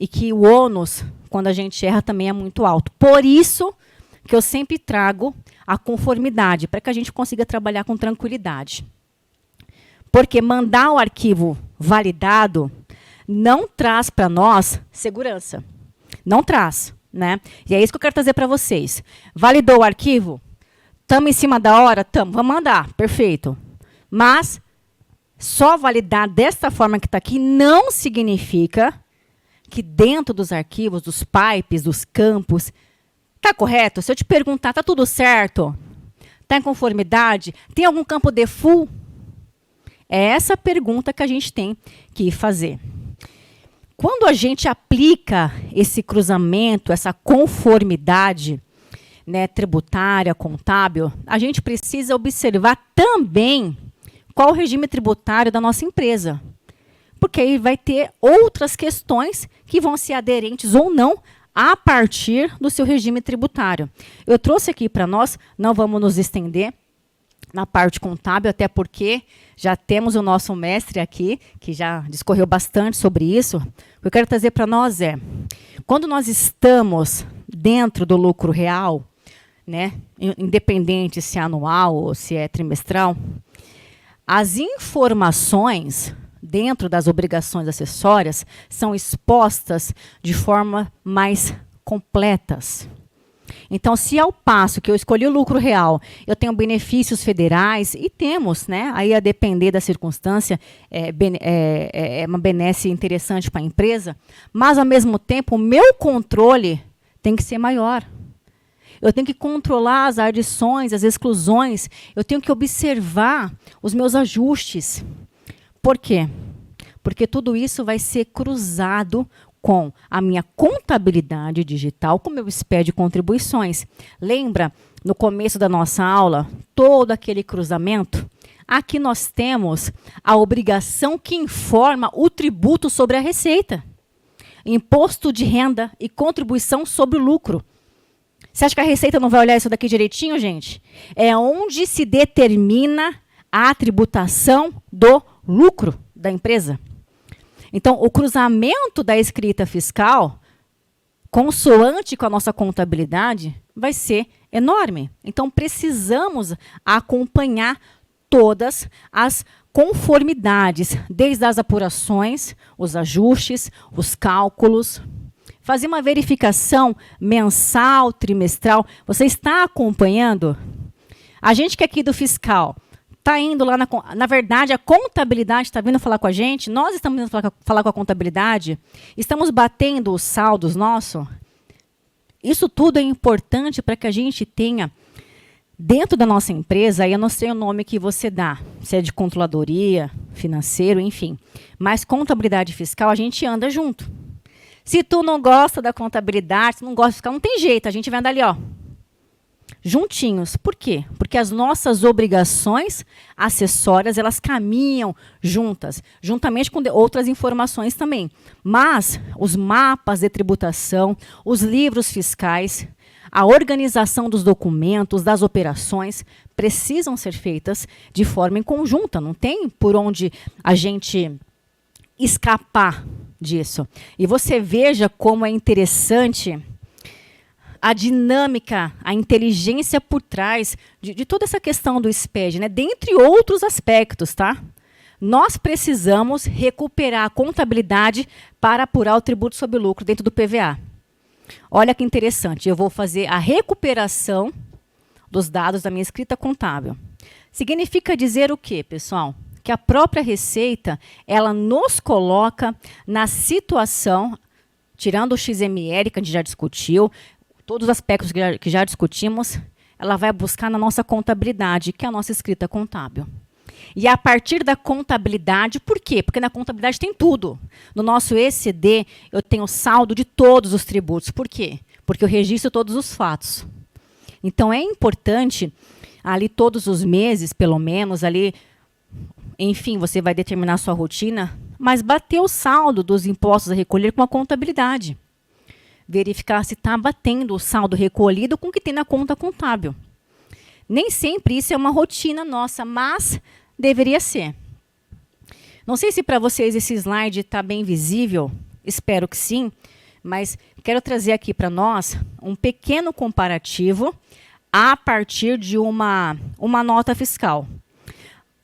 e que o ônus, quando a gente erra, também é muito alto. Por isso que eu sempre trago a conformidade, para que a gente consiga trabalhar com tranquilidade. Porque mandar o arquivo validado não traz para nós segurança. Não traz, né? E é isso que eu quero trazer para vocês. Validou o arquivo? Estamos em cima da hora? Estamos. Vamos mandar. Perfeito. Mas só validar desta forma que está aqui não significa que dentro dos arquivos, dos pipes, dos campos, está correto? Se eu te perguntar, está tudo certo? Está em conformidade? Tem algum campo default? É essa pergunta que a gente tem que fazer. Quando a gente aplica esse cruzamento, essa conformidade, né, tributária, contábil, a gente precisa observar também qual o regime tributário da nossa empresa. Porque aí vai ter outras questões que vão ser aderentes ou não a partir do seu regime tributário. Eu trouxe aqui para nós, não vamos nos estender na parte contábil, até porque já temos o nosso mestre aqui, que já discorreu bastante sobre isso. O que eu quero trazer para nós é, quando nós estamos dentro do lucro real, né, independente se é anual ou se é trimestral, as informações dentro das obrigações acessórias são expostas de forma mais completas. Então, se ao passo que eu escolhi o lucro real, eu tenho benefícios federais, e temos, né? Aí, a depender da circunstância, é uma benesse interessante para a empresa, mas, ao mesmo tempo, o meu controle tem que ser maior. Eu tenho que controlar as adições, as exclusões, eu tenho que observar os meus ajustes. Por quê? Porque tudo isso vai ser cruzado com a minha contabilidade digital, com o meu SPED de contribuições. Lembra, no começo da nossa aula, todo aquele cruzamento? Aqui nós temos a obrigação que informa o tributo sobre a receita. Imposto de renda e contribuição sobre o lucro. Você acha que a Receita não vai olhar isso daqui direitinho, gente? É onde se determina a tributação do lucro da empresa. Então, o cruzamento da escrita fiscal, consoante com a nossa contabilidade, vai ser enorme. Então, precisamos acompanhar todas as conformidades, desde as apurações, os ajustes, os cálculos. Fazer uma verificação mensal, trimestral. Você está acompanhando? A gente que é aqui do fiscal está indo lá, na verdade, a contabilidade está vindo falar com a gente, nós estamos indo falar com a contabilidade, estamos batendo os saldos nossos. Isso tudo é importante para que a gente tenha, dentro da nossa empresa, aí eu não sei o nome que você dá, se é de controladoria, financeiro, enfim, mas contabilidade fiscal, a gente anda junto. Se tu não gosta da contabilidade, se não gosta de fiscal, não tem jeito, a gente vai andar ali, ó, juntinhos. Por quê? Porque as nossas obrigações acessórias, elas caminham juntas, juntamente com outras informações também. Mas os mapas de tributação, os livros fiscais, a organização dos documentos, das operações, precisam ser feitas de forma em conjunta. Não tem por onde a gente escapar disso. E você veja como é interessante a dinâmica, a inteligência por trás de toda essa questão do SPED, né? Dentre outros aspectos, tá? Nós precisamos recuperar a contabilidade para apurar o tributo sobre o lucro dentro do PVA. Olha que interessante, eu vou fazer a recuperação dos dados da minha escrita contábil. Significa dizer o quê, pessoal? Que a própria Receita, ela nos coloca na situação, tirando o XML que a gente já discutiu, todos os aspectos que já discutimos, ela vai buscar na nossa contabilidade, que é a nossa escrita contábil. E a partir da contabilidade, por quê? Porque na contabilidade tem tudo. No nosso ECD, eu tenho saldo de todos os tributos. Por quê? Porque eu registro todos os fatos. Então, é importante, ali todos os meses, pelo menos, ali, enfim, você vai determinar a sua rotina, mas bater o saldo dos impostos a recolher com a contabilidade. Verificar se está batendo o saldo recolhido com o que tem na conta contábil. Nem sempre isso é uma rotina nossa, mas deveria ser. Não sei se para vocês esse slide está bem visível, espero que sim, mas quero trazer aqui para nós um pequeno comparativo a partir de uma nota fiscal.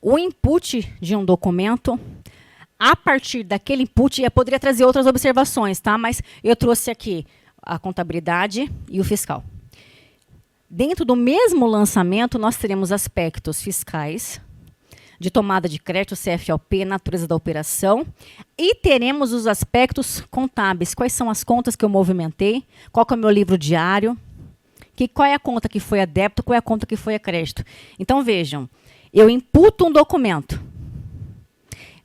O input de um documento, a partir daquele input, eu poderia trazer outras observações, tá? Mas eu trouxe aqui a contabilidade e o fiscal. Dentro do mesmo lançamento, nós teremos aspectos fiscais, de tomada de crédito, CFOP, natureza da operação, e teremos os aspectos contábeis. Quais são as contas que eu movimentei? Qual que é o meu livro diário? Qual é a conta que foi a débito? Qual é a conta que foi a crédito? Então, vejam, eu imputo um documento.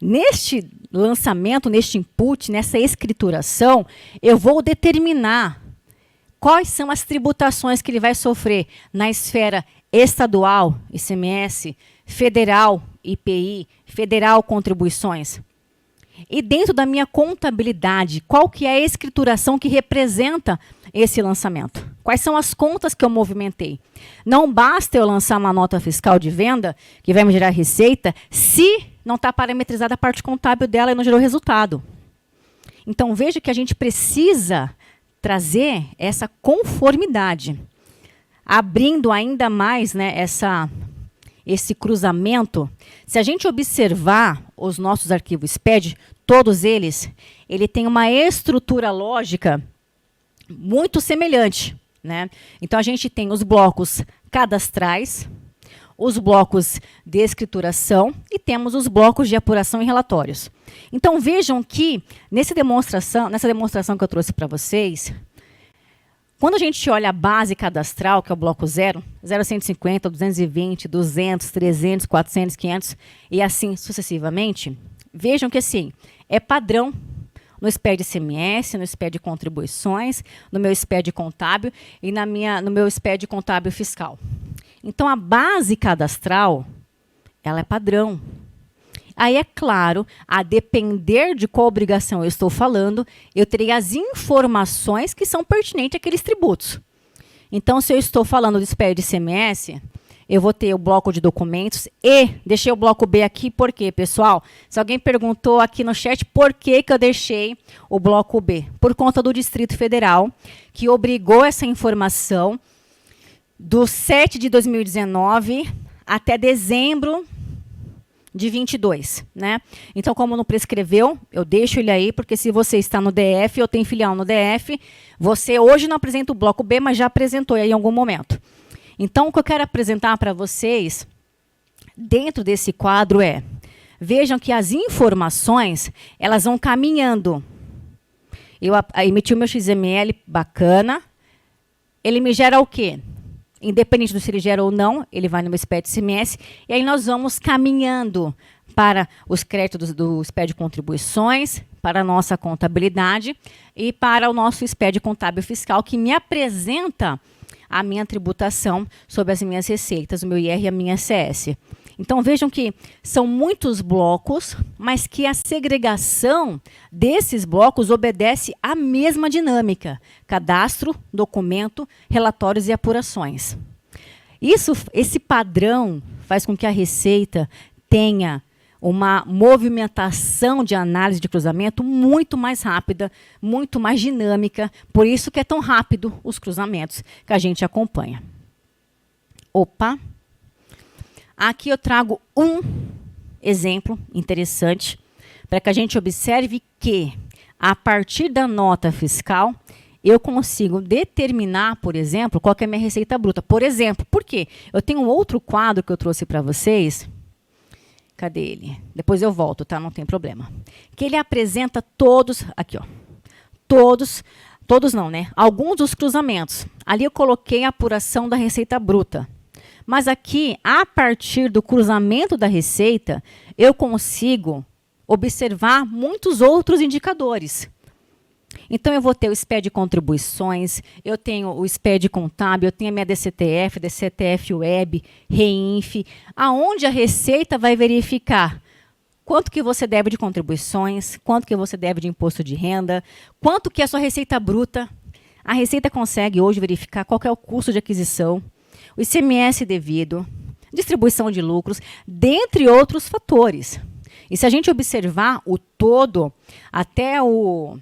Neste lançamento, neste input, nessa escrituração, eu vou determinar quais são as tributações que ele vai sofrer na esfera estadual, ICMS, federal, IPI, federal, contribuições. E dentro da minha contabilidade, qual que é a escrituração que representa esse lançamento? Quais são as contas que eu movimentei? Não basta eu lançar uma nota fiscal de venda, que vai me gerar receita, se não está parametrizada a parte contábil dela e não gerou resultado. Então, veja que a gente precisa trazer essa conformidade, abrindo ainda mais, né, esse cruzamento. Se a gente observar os nossos arquivos SPED, todos eles, ele tem uma estrutura lógica muito semelhante, né? Então, a gente tem os blocos cadastrais, os blocos de escrituração e temos os blocos de apuração e relatórios. Então, vejam que nessa demonstração que eu trouxe para vocês, quando a gente olha a base cadastral, que é o bloco 0, 0 a 150, 220, 200, 300, 400, 500 e assim sucessivamente, vejam que assim, é padrão no SPED ICMS, no SPED Contribuições, no meu SPED Contábil e no meu SPED Contábil Fiscal. Então, a base cadastral, ela é padrão. Aí, é claro, a depender de qual obrigação eu estou falando, eu terei as informações que são pertinentes àqueles tributos. Então, se eu estou falando do SPED ICMS, eu vou ter o bloco de documentos e deixei o bloco B aqui, por quê, pessoal? Se alguém perguntou aqui no chat por que eu deixei o bloco B. Por conta do Distrito Federal, que obrigou essa informação do 7 de 2019 até dezembro de 22, né? Então, como não prescreveu, eu deixo ele aí, porque se você está no DF, eu tenho filial no DF, você hoje não apresenta o bloco B, mas já apresentou aí em algum momento. Então, o que eu quero apresentar para vocês, dentro desse quadro vejam que as informações, elas vão caminhando. Eu emiti o meu XML, bacana, ele me gera o quê? Independente do se ele gera ou não, ele vai no meu SPED ICMS, e aí nós vamos caminhando para os créditos do SPED Contribuições, para a nossa contabilidade e para o nosso SPED Contábil Fiscal, que me apresenta a minha tributação sobre as minhas receitas, o meu IR e a minha CS. Então, vejam que são muitos blocos, mas que a segregação desses blocos obedece à mesma dinâmica: cadastro, documento, relatórios e apurações. Esse padrão faz com que a Receita tenha uma movimentação de análise de cruzamento muito mais rápida, muito mais dinâmica, por isso que é tão rápido os cruzamentos que a gente acompanha. Opa! Aqui eu trago um exemplo interessante para que a gente observe que, a partir da nota fiscal, eu consigo determinar, por exemplo, qual que é a minha receita bruta. Por exemplo, por quê? Eu tenho um outro quadro que eu trouxe para vocês. Cadê ele? Depois eu volto, tá? Não tem problema. Que ele apresenta todos, aqui, ó. Todos não, né? Alguns dos cruzamentos. Ali eu coloquei a apuração da receita bruta. Mas aqui, a partir do cruzamento da receita, eu consigo observar muitos outros indicadores. Então, eu vou ter o SPED Contribuições, eu tenho o SPED Contábil, eu tenho a minha DCTF, DCTF Web, REINF, aonde a Receita vai verificar quanto que você deve de contribuições, quanto que você deve de imposto de renda, quanto que é a sua receita bruta. A Receita consegue hoje verificar qual que é o custo de aquisição, o ICMS devido, distribuição de lucros, dentre outros fatores. E se a gente observar o todo, até o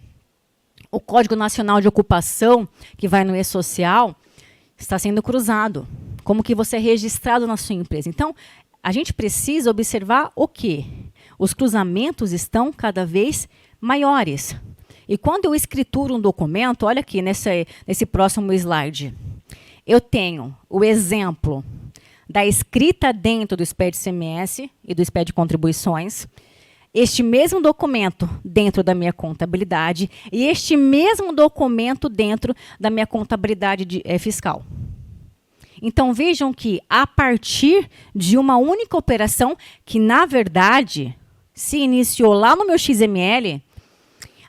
Código Nacional de Ocupação, que vai no E-Social, está sendo cruzado. Como que você é registrado na sua empresa. Então, a gente precisa observar o quê? Os cruzamentos estão cada vez maiores. E quando eu escrituro um documento, olha aqui nesse próximo slide, eu tenho o exemplo da escrita dentro do SPED ICMS e do SPED Contribuições, este mesmo documento dentro da minha contabilidade e este mesmo documento dentro da minha contabilidade fiscal. Então, vejam que, a partir de uma única operação, que, na verdade, se iniciou lá no meu XML,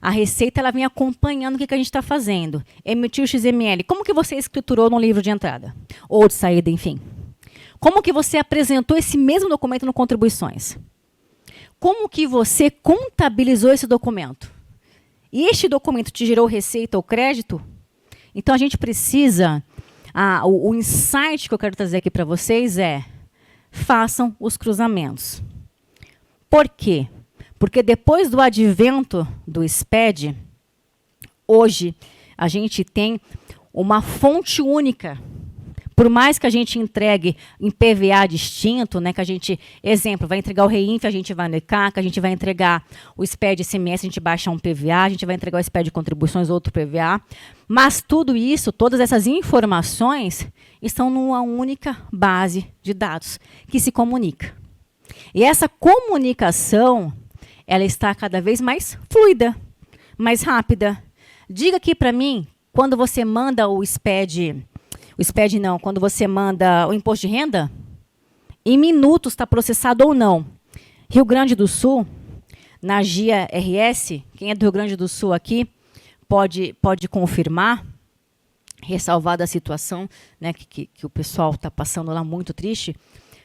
a Receita ela vem acompanhando o que a gente está fazendo. Emitiu o XML. Como que você escriturou no livro de entrada? Ou de saída, enfim. Como que você apresentou esse mesmo documento no Contribuições? Como que você contabilizou esse documento? E este documento te gerou receita ou crédito? Então, a gente precisa... o insight que eu quero trazer aqui para vocês façam os cruzamentos. Por quê? Porque depois do advento do SPED, hoje a gente tem uma fonte única. Por mais que a gente entregue em PVA distinto, né, que a gente, exemplo, vai entregar o REINF, a gente vai no ECAC, a gente vai entregar o SPED ICMS, a gente baixa um PVA, a gente vai entregar o SPED Contribuições, outro PVA. Mas tudo isso, todas essas informações, estão numa única base de dados que se comunica. E essa comunicação, ela está cada vez mais fluida, mais rápida. Diga aqui para mim, quando você manda o SPED não, quando você manda o imposto de renda, em minutos está processado ou não. Rio Grande do Sul, na GIA RS, quem é do Rio Grande do Sul aqui pode confirmar, ressalvada a situação, né, que o pessoal está passando lá muito triste,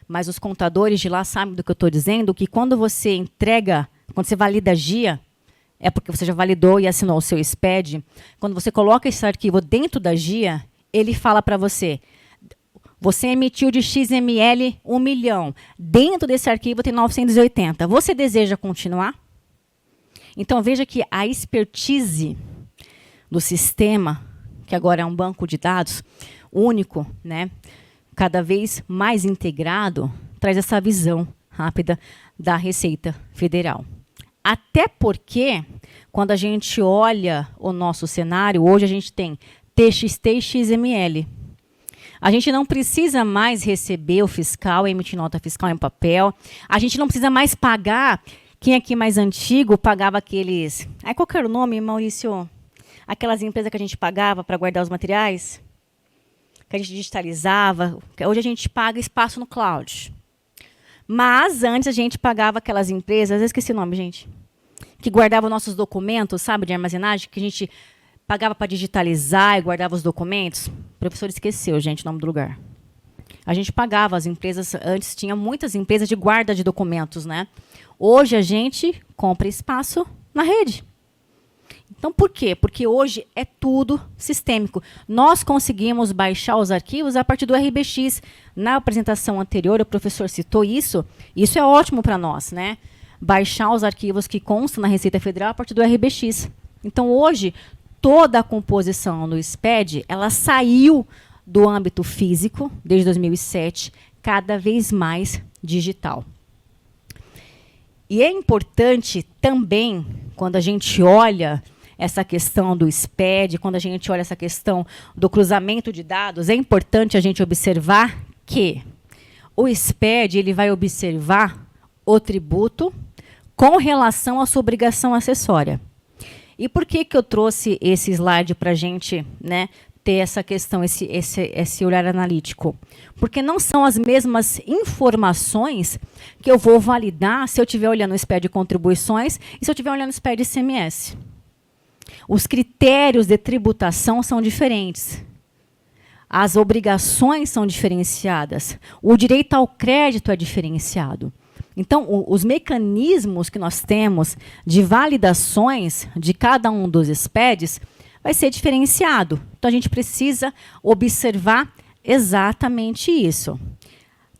mas os contadores de lá sabem do que eu estou dizendo, que quando você entrega, quando você valida a GIA, é porque você já validou e assinou o seu SPED, quando você coloca esse arquivo dentro da GIA, ele fala para você, você emitiu de XML 1 milhão, dentro desse arquivo tem 980, você deseja continuar? Então veja que a expertise do sistema, que agora é um banco de dados único, né, cada vez mais integrado, traz essa visão rápida da Receita Federal. Até porque, quando a gente olha o nosso cenário, hoje a gente tem TXT e XML. A gente não precisa mais receber o fiscal, emitir nota fiscal em papel. A gente não precisa mais pagar. Quem aqui mais antigo pagava aqueles... qual que era o nome, Maurício? Aquelas empresas que a gente pagava para guardar os materiais? Que a gente digitalizava. Hoje a gente paga espaço no cloud. Mas antes a gente pagava aquelas empresas, eu esqueci o nome, gente, que guardavam nossos documentos, sabe, de armazenagem, que a gente pagava para digitalizar e guardava os documentos. O professor esqueceu, gente, o nome do lugar. A gente pagava as empresas, antes tinha muitas empresas de guarda de documentos, né? Hoje a gente compra espaço na rede. Então, por quê? Porque hoje é tudo sistêmico. Nós conseguimos baixar os arquivos a partir do RBX. Na apresentação anterior, o professor citou isso. Isso é ótimo para nós, né? Baixar os arquivos que constam na Receita Federal a partir do RBX. Então, hoje, toda a composição do SPED, ela saiu do âmbito físico, desde 2007, cada vez mais digital. E é importante também, quando a gente olha essa questão do SPED, quando a gente olha essa questão do cruzamento de dados, é importante a gente observar que o SPED ele vai observar o tributo com relação à sua obrigação acessória. E por que eu trouxe esse slide para a gente, né, ter essa questão, esse olhar analítico? Porque não são as mesmas informações que eu vou validar se eu estiver olhando o SPED de contribuições e se eu estiver olhando o SPED de ICMS. Os critérios de tributação são diferentes. As obrigações são diferenciadas. O direito ao crédito é diferenciado. Então, os mecanismos que nós temos de validações de cada um dos SPEDs vai ser diferenciado. Então, a gente precisa observar exatamente isso.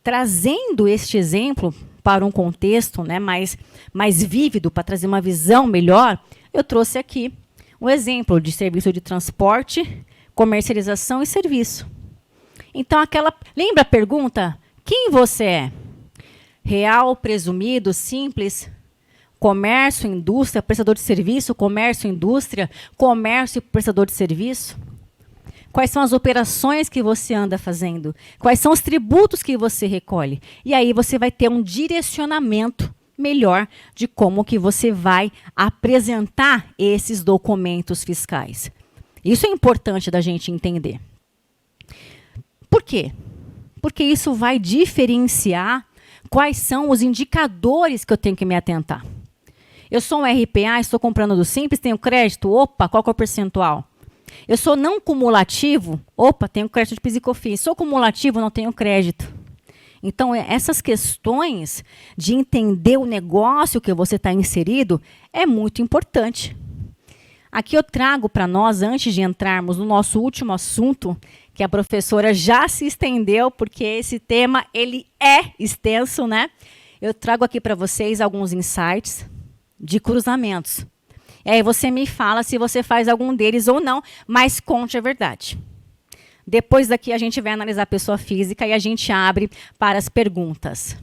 Trazendo este exemplo para um contexto, né, mais vívido, para trazer uma visão melhor, eu trouxe aqui um exemplo de serviço de transporte, comercialização e serviço. Então, lembra a pergunta? Quem você é? Real, presumido, simples, comércio, indústria, prestador de serviço, comércio, indústria, comércio e prestador de serviço? Quais são as operações que você anda fazendo? Quais são os tributos que você recolhe? E aí você vai ter um direcionamento melhor de como que você vai apresentar esses documentos fiscais. Isso é importante da gente entender. Por quê? Porque isso vai diferenciar quais são os indicadores que eu tenho que me atentar. Eu sou um RPA, estou comprando do Simples, tenho crédito, opa, qual que é o percentual? Eu sou não cumulativo, opa, tenho crédito de PIS e COFINS. Sou cumulativo, não tenho crédito. Então, essas questões de entender o negócio que você está inserido é muito importante. Aqui eu trago para nós, antes de entrarmos no nosso último assunto, que a professora já se estendeu, porque esse tema ele é extenso, né? Eu trago aqui para vocês alguns insights de cruzamentos. E aí você me fala se você faz algum deles ou não, mas conte a verdade. Depois daqui a gente vai analisar a pessoa física e a gente abre para as perguntas.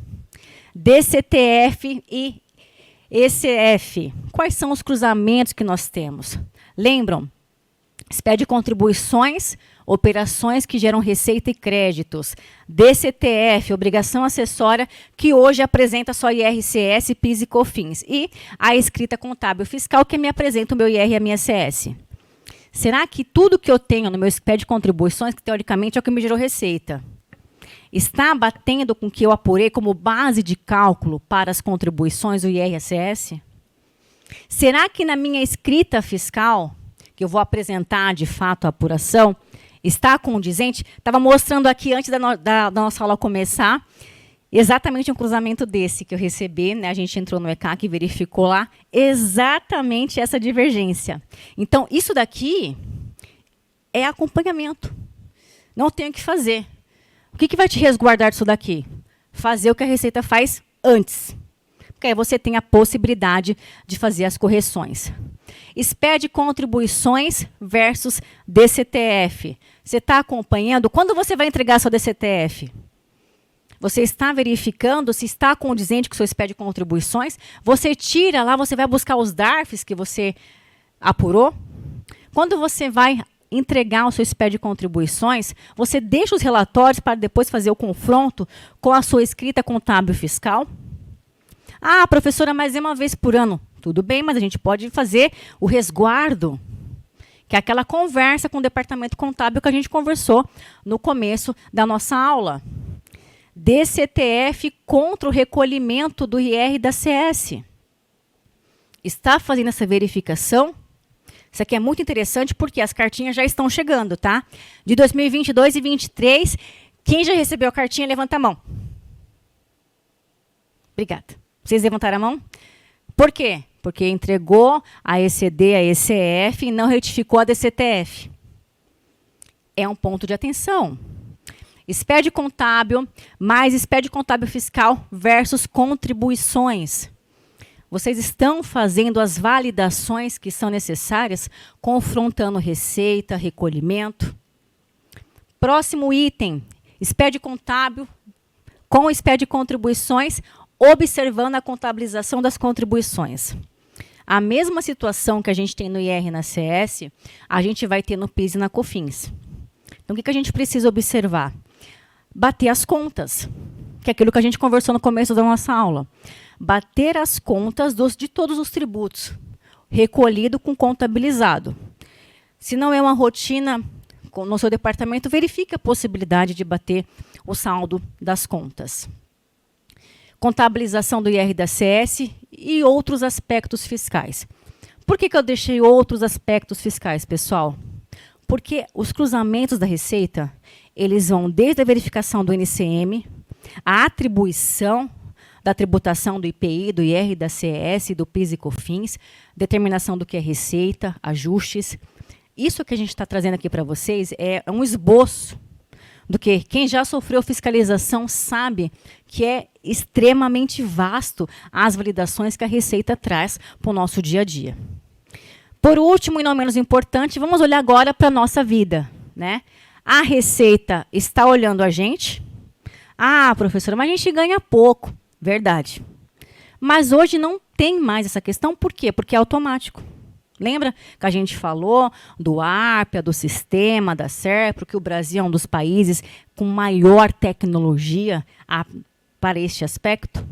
DCTF e ECF. Quais são os cruzamentos que nós temos? Lembram? SPED de contribuições, operações que geram receita e créditos. DCTF, obrigação acessória, que hoje apresenta só IRCS, PIS e COFINS. E a escrita contábil fiscal, que me apresenta o meu IR e a minha CS. Será que tudo que eu tenho no meu SPED de contribuições, que teoricamente é o que me gerou receita, está batendo com o que eu apurei como base de cálculo para as contribuições do IRCS? Será que na minha escrita fiscal, que eu vou apresentar de fato a apuração, está condizente? Estava mostrando aqui antes da nossa aula começar, exatamente um cruzamento desse que eu recebi, né? A gente entrou no ECAC e verificou lá exatamente essa divergência. Então, isso daqui é acompanhamento. Não tenho o que fazer. O que vai te resguardar disso daqui? Fazer o que a Receita faz antes. Porque aí você tem a possibilidade de fazer as correções. SPED contribuições versus DCTF. Você está acompanhando? Quando você vai entregar seu DCTF? Você está verificando se está condizente com o seu SPED contribuições? Você tira lá, você vai buscar os DARFs que você apurou? Quando você vai entregar o seu SPED contribuições, você deixa os relatórios para depois fazer o confronto com a sua escrita contábil fiscal? Ah, professora, mas é uma vez por ano. Tudo bem, mas a gente pode fazer o resguardo, que é aquela conversa com o departamento contábil que a gente conversou no começo da nossa aula. DCTF contra o recolhimento do IR da CS. Está fazendo essa verificação? Isso aqui é muito interessante porque as cartinhas já estão chegando, tá? De 2022 e 2023, quem já recebeu a cartinha, levanta a mão. Obrigada. Vocês levantaram a mão? Por quê? Porque entregou a ECD, a ECF e não retificou a DCTF. É um ponto de atenção. SPED contábil mais SPED contábil fiscal versus contribuições. Vocês estão fazendo as validações que são necessárias, confrontando receita, recolhimento. Próximo item, SPED contábil com SPED contribuições, observando a contabilização das contribuições. A mesma situação que a gente tem no IR e na CS, a gente vai ter no PIS e na COFINS. Então, o que a gente precisa observar? Bater as contas, que é aquilo que a gente conversou no começo da nossa aula. Bater as contas de todos os tributos, recolhido com contabilizado. Se não é uma rotina no seu departamento, verifique a possibilidade de bater o saldo das contas. Contabilização do IR da CS e outros aspectos fiscais. Por que eu deixei outros aspectos fiscais, pessoal? Porque os cruzamentos da Receita, eles vão desde a verificação do NCM, a atribuição da tributação do IPI, do IR da CS, do PIS e COFINS, determinação do que é receita, ajustes. Isso que a gente está trazendo aqui para vocês é um esboço do que quem já sofreu fiscalização sabe que é extremamente vasto as validações que a Receita traz para o nosso dia a dia. Por último, e não menos importante, vamos olhar agora para a nossa vida, né? A Receita está olhando a gente? Ah, professora, mas a gente ganha pouco. Verdade. Mas hoje não tem mais essa questão. Por quê? Porque é automático. Lembra que a gente falou do ARPA, do sistema, da SERPRO, que o Brasil é um dos países com maior tecnologia para este aspecto?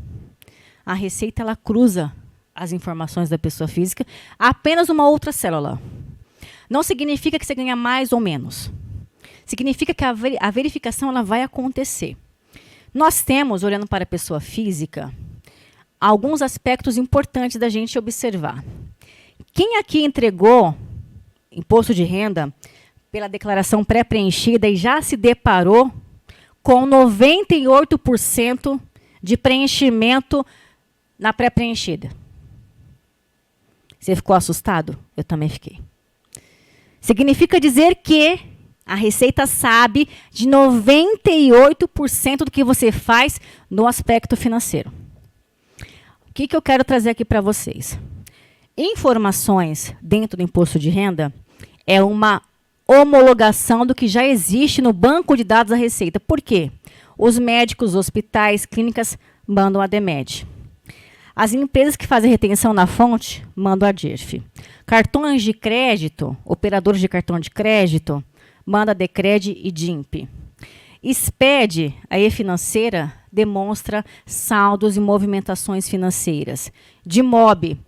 A Receita, ela cruza as informações da pessoa física apenas uma outra célula. Não significa que você ganha mais ou menos. Significa que a verificação ela vai acontecer. Nós temos, olhando para a pessoa física, alguns aspectos importantes da gente observar. Quem aqui entregou imposto de renda pela declaração pré-preenchida e já se deparou com 98% de preenchimento na pré-preenchida? Você ficou assustado? Eu também fiquei. Significa dizer que a Receita sabe de 98% do que você faz no aspecto financeiro. O que eu quero trazer aqui para vocês? Informações dentro do imposto de renda é uma homologação do que já existe no banco de dados da Receita. Por quê? Os médicos, hospitais, clínicas mandam a DMED. As empresas que fazem retenção na fonte mandam a DIRF. Cartões de crédito, operadores de cartão de crédito, manda a DECRED e DIMP. SPED, a e-financeira, demonstra saldos e movimentações financeiras. DIMOB,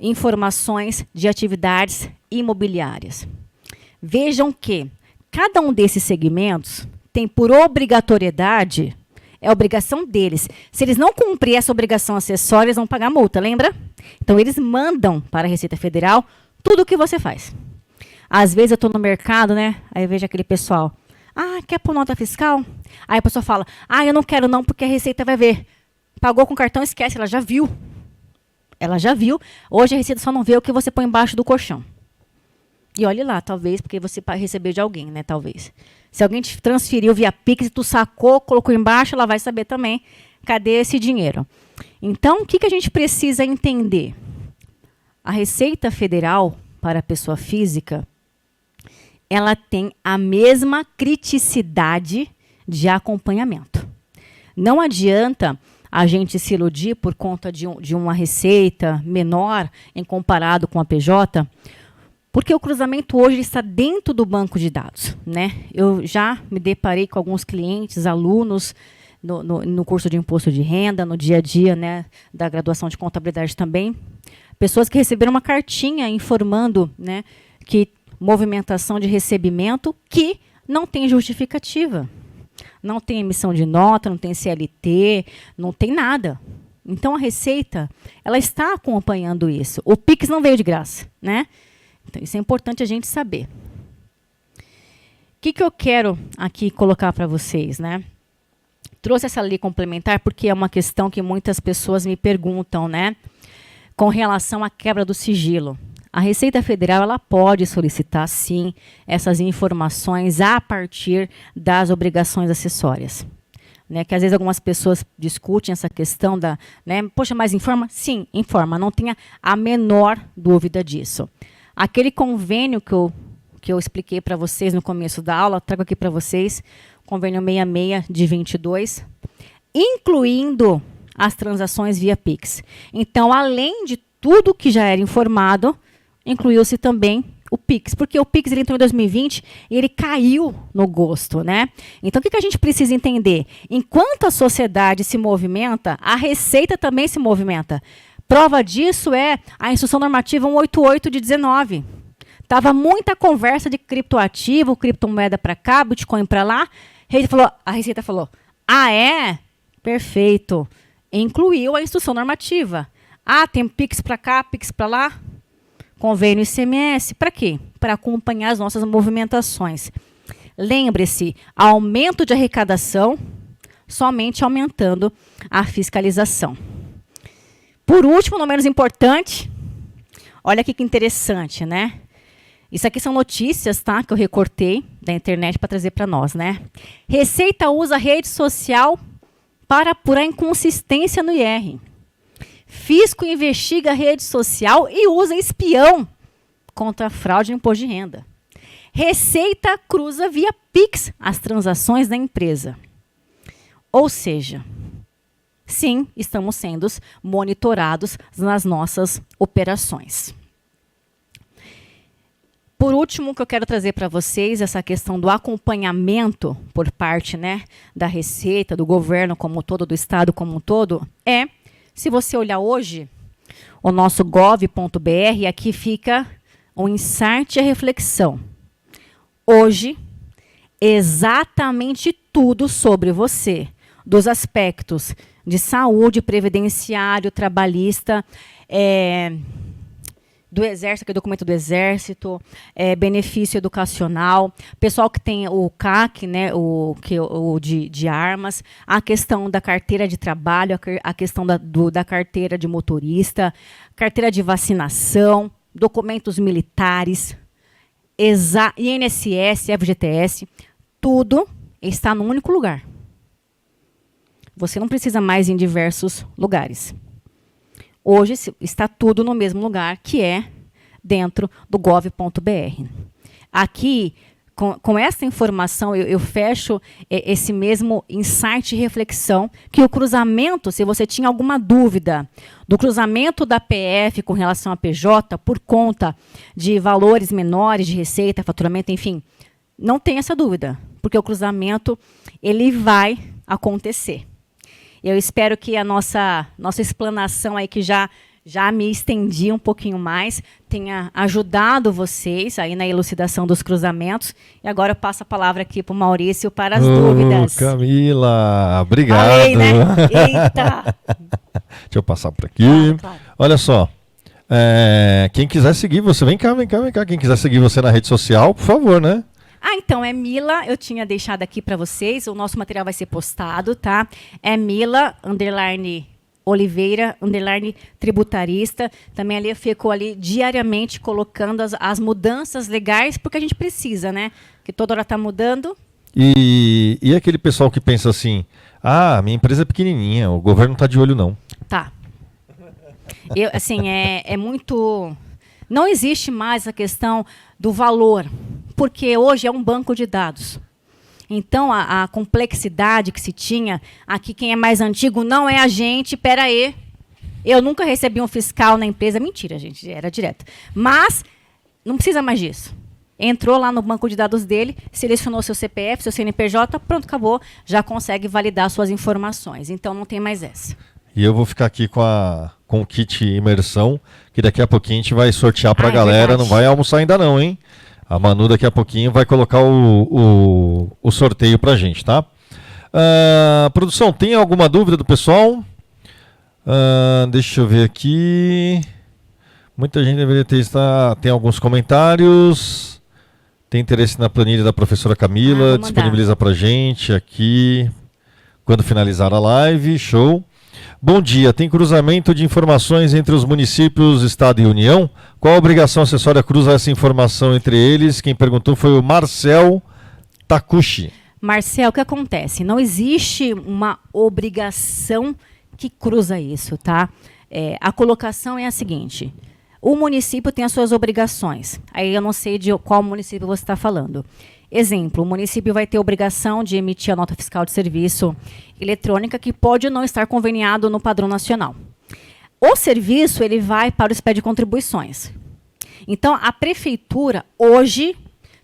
informações de atividades imobiliárias. Vejam que cada um desses segmentos tem por obrigatoriedade É obrigação deles. Se eles não cumprirem essa obrigação acessória, eles vão pagar multa, lembra? Então, eles mandam para a Receita Federal tudo o que você faz. Às vezes eu estou no mercado, né? Aí eu vejo aquele pessoal. Quer pôr nota fiscal? Aí a pessoa fala, eu não quero não, porque a Receita vai ver. Pagou com cartão, esquece, ela já viu. Ela já viu. Hoje a Receita só não vê o que você põe embaixo do colchão. E olhe lá, talvez, porque você recebeu de alguém, né? Talvez. Se alguém te transferiu via Pix e tu sacou, colocou embaixo, ela vai saber também cadê esse dinheiro. Então, o que a gente precisa entender? A Receita Federal, para a pessoa física, ela tem a mesma criticidade de acompanhamento. Não adianta a gente se iludir por conta de uma receita menor em comparado com a PJ, porque o cruzamento hoje está dentro do banco de dados, né? Eu já me deparei com alguns clientes, alunos, no curso de imposto de renda, no dia a dia, né, da graduação de contabilidade também, pessoas que receberam uma cartinha informando, né, que movimentação de recebimento que não tem justificativa. Não tem emissão de nota, não tem CLT, não tem nada. Então, a Receita, ela está acompanhando isso. O Pix não veio de graça, né? Então, isso é importante a gente saber. O que eu quero aqui colocar para vocês, né? Trouxe essa lei complementar porque é uma questão que muitas pessoas me perguntam, né? Com relação à quebra do sigilo. A Receita Federal ela pode solicitar, sim, essas informações a partir das obrigações acessórias. Né, que às vezes algumas pessoas discutem essa questão da, né, poxa, mas informa? Sim, informa, não tenha a menor dúvida disso. Aquele convênio que eu expliquei para vocês no começo da aula, trago aqui para vocês, convênio 66 de 22, incluindo as transações via Pix. Então, além de tudo que já era informado, incluiu-se também o Pix, porque o Pix ele entrou em 2020 e ele caiu no gosto, né? Então, o que a gente precisa entender? Enquanto a sociedade se movimenta, a Receita também se movimenta. Prova disso é a Instrução Normativa 188 de 19. Tava muita conversa de criptoativo, criptomoeda para cá, Bitcoin para lá. A Receita falou, é? Perfeito. Incluiu a Instrução Normativa. Tem Pix para cá, Pix para lá. Convênio ICMS, para quê? Para acompanhar as nossas movimentações. Lembre-se, aumento de arrecadação, somente aumentando a fiscalização. Por último, não menos importante, olha aqui que interessante, né? Isso aqui são notícias, tá? Que eu recortei da internet para trazer para nós, né? Receita usa rede social para apurar inconsistência no IR. Fisco investiga a rede social e usa espião contra a fraude no imposto de renda. Receita cruza via Pix as transações da empresa. Ou seja, sim, estamos sendo monitorados nas nossas operações. Por último, o que eu quero trazer para vocês, essa questão do acompanhamento por parte, né, da Receita, do governo como um todo, do Estado como um todo, se você olhar hoje, o nosso gov.br, aqui fica o insight e a reflexão. Hoje, exatamente tudo sobre você, dos aspectos de saúde, previdenciário, trabalhista, do Exército, que é documento do Exército, benefício educacional, pessoal que tem o CAC, né, o de armas, a questão da carteira de trabalho, a questão da carteira de motorista, carteira de vacinação, documentos militares, INSS, FGTS, tudo está num único lugar. Você não precisa mais ir em diversos lugares. Hoje está tudo no mesmo lugar, que é dentro do gov.br. Aqui, com essa informação, eu fecho esse mesmo insight e reflexão, que o cruzamento, se você tinha alguma dúvida do cruzamento da PF com relação à PJ, por conta de valores menores de receita, faturamento, enfim, não tem essa dúvida, porque o cruzamento ele vai acontecer. Eu espero que a nossa explanação aí, que já já me estendi um pouquinho mais, tenha ajudado vocês aí na elucidação dos cruzamentos. E agora eu passo a palavra aqui para o Maurício para as dúvidas. Camila, obrigado. Falei, né? Eita! Deixa eu passar por aqui. Claro. Olha só. Quem quiser seguir você, vem cá. Quem quiser seguir você na rede social, por favor, né? Então, é Mila, eu tinha deixado aqui para vocês, o nosso material vai ser postado, tá? É Mila, Oliveira, tributarista. Também ali eu fico ali diariamente colocando as mudanças legais, porque a gente precisa, né? Que toda hora está mudando. E aquele pessoal que pensa assim, minha empresa é pequenininha, o governo não está de olho não. Tá. É muito... Não existe mais a questão do valor, porque hoje é um banco de dados. Então, a complexidade que se tinha, aqui quem é mais antigo não é a gente, peraí, eu nunca recebi um fiscal na empresa, mentira, gente, era direto. Mas, não precisa mais disso. Entrou lá no banco de dados dele, selecionou seu CPF, seu CNPJ, pronto, acabou, já consegue validar suas informações. Então, não tem mais essa. E eu vou ficar aqui com o kit imersão, que daqui a pouquinho a gente vai sortear para a galera, verdade. não vai almoçar ainda não, hein? A Manu daqui a pouquinho vai colocar o sorteio pra gente, tá? Produção, tem alguma dúvida do pessoal? Deixa eu ver aqui. Muita gente deveria tem alguns comentários. Tem interesse na planilha da professora Camila, disponibiliza pra gente aqui quando finalizar a live. Show. Bom dia, tem cruzamento de informações entre os municípios, Estado e União? Qual a obrigação acessória cruza essa informação entre eles? Quem perguntou foi o Marcel Takushi. Marcel, o que acontece? Não existe uma obrigação que cruza isso, tá? A colocação é a seguinte, o município tem as suas obrigações, aí eu não sei de qual município você está falando. Exemplo, o município vai ter obrigação de emitir a nota fiscal de serviço eletrônica que pode não estar conveniado no padrão nacional. O serviço ele vai para o SPED de contribuições. Então, a prefeitura, hoje,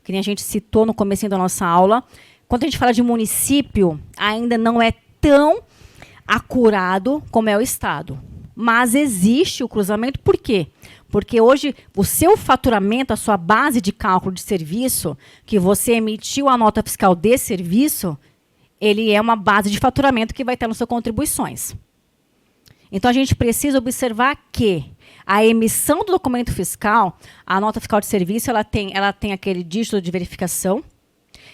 que nem a gente citou no comecinho da nossa aula, quando a gente fala de município, ainda não é tão acurado como é o Estado. Mas existe o cruzamento, por quê? Porque hoje o seu faturamento, a sua base de cálculo de serviço, que você emitiu a nota fiscal de serviço, ele é uma base de faturamento que vai estar nas suas contribuições. Então, a gente precisa observar que a emissão do documento fiscal, a nota fiscal de serviço, ela tem aquele dígito de verificação.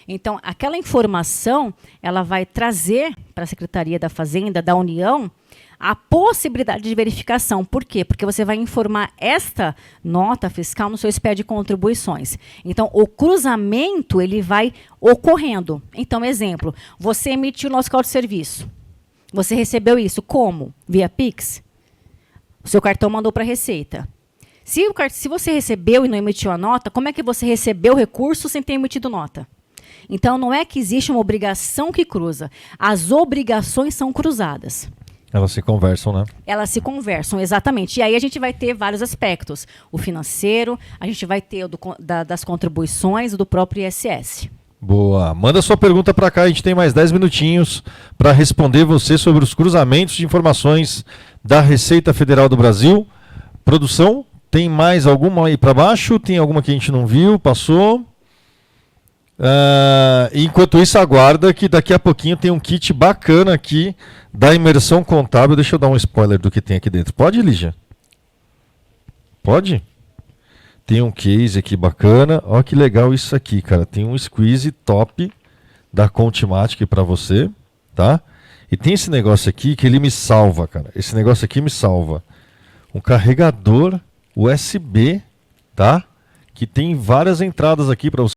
Então, aquela informação, ela vai trazer para a Secretaria da Fazenda, da União, a possibilidade de verificação. Por quê? Porque você vai informar esta nota fiscal no seu SPED de contribuições. Então, o cruzamento ele vai ocorrendo. Então, exemplo, você emitiu o nosso fiscal de serviço. Você recebeu isso como? Via Pix? O seu cartão mandou para a Receita. Se você recebeu e não emitiu a nota, como é que você recebeu o recurso sem ter emitido nota? Então, não é que existe uma obrigação que cruza. As obrigações são cruzadas. Elas se conversam, né? Elas se conversam, exatamente. E aí a gente vai ter vários aspectos. O financeiro, a gente vai ter das contribuições, do próprio ISS. Boa. Manda sua pergunta para cá, a gente tem mais 10 minutinhos para responder você sobre os cruzamentos de informações da Receita Federal do Brasil. Produção, tem mais alguma aí para baixo? Tem alguma que a gente não viu? Passou? Enquanto isso, aguarda que daqui a pouquinho tem um kit bacana aqui da imersão contábil. Deixa eu dar um spoiler do que tem aqui dentro. Pode, Lígia? Pode? Tem um case aqui bacana. Olha que legal isso aqui, cara. Tem um squeeze top da Contimatic para você, tá? E tem esse negócio aqui que ele me salva, cara. Esse negócio aqui me salva. Um carregador USB, tá? Que tem várias entradas aqui para você.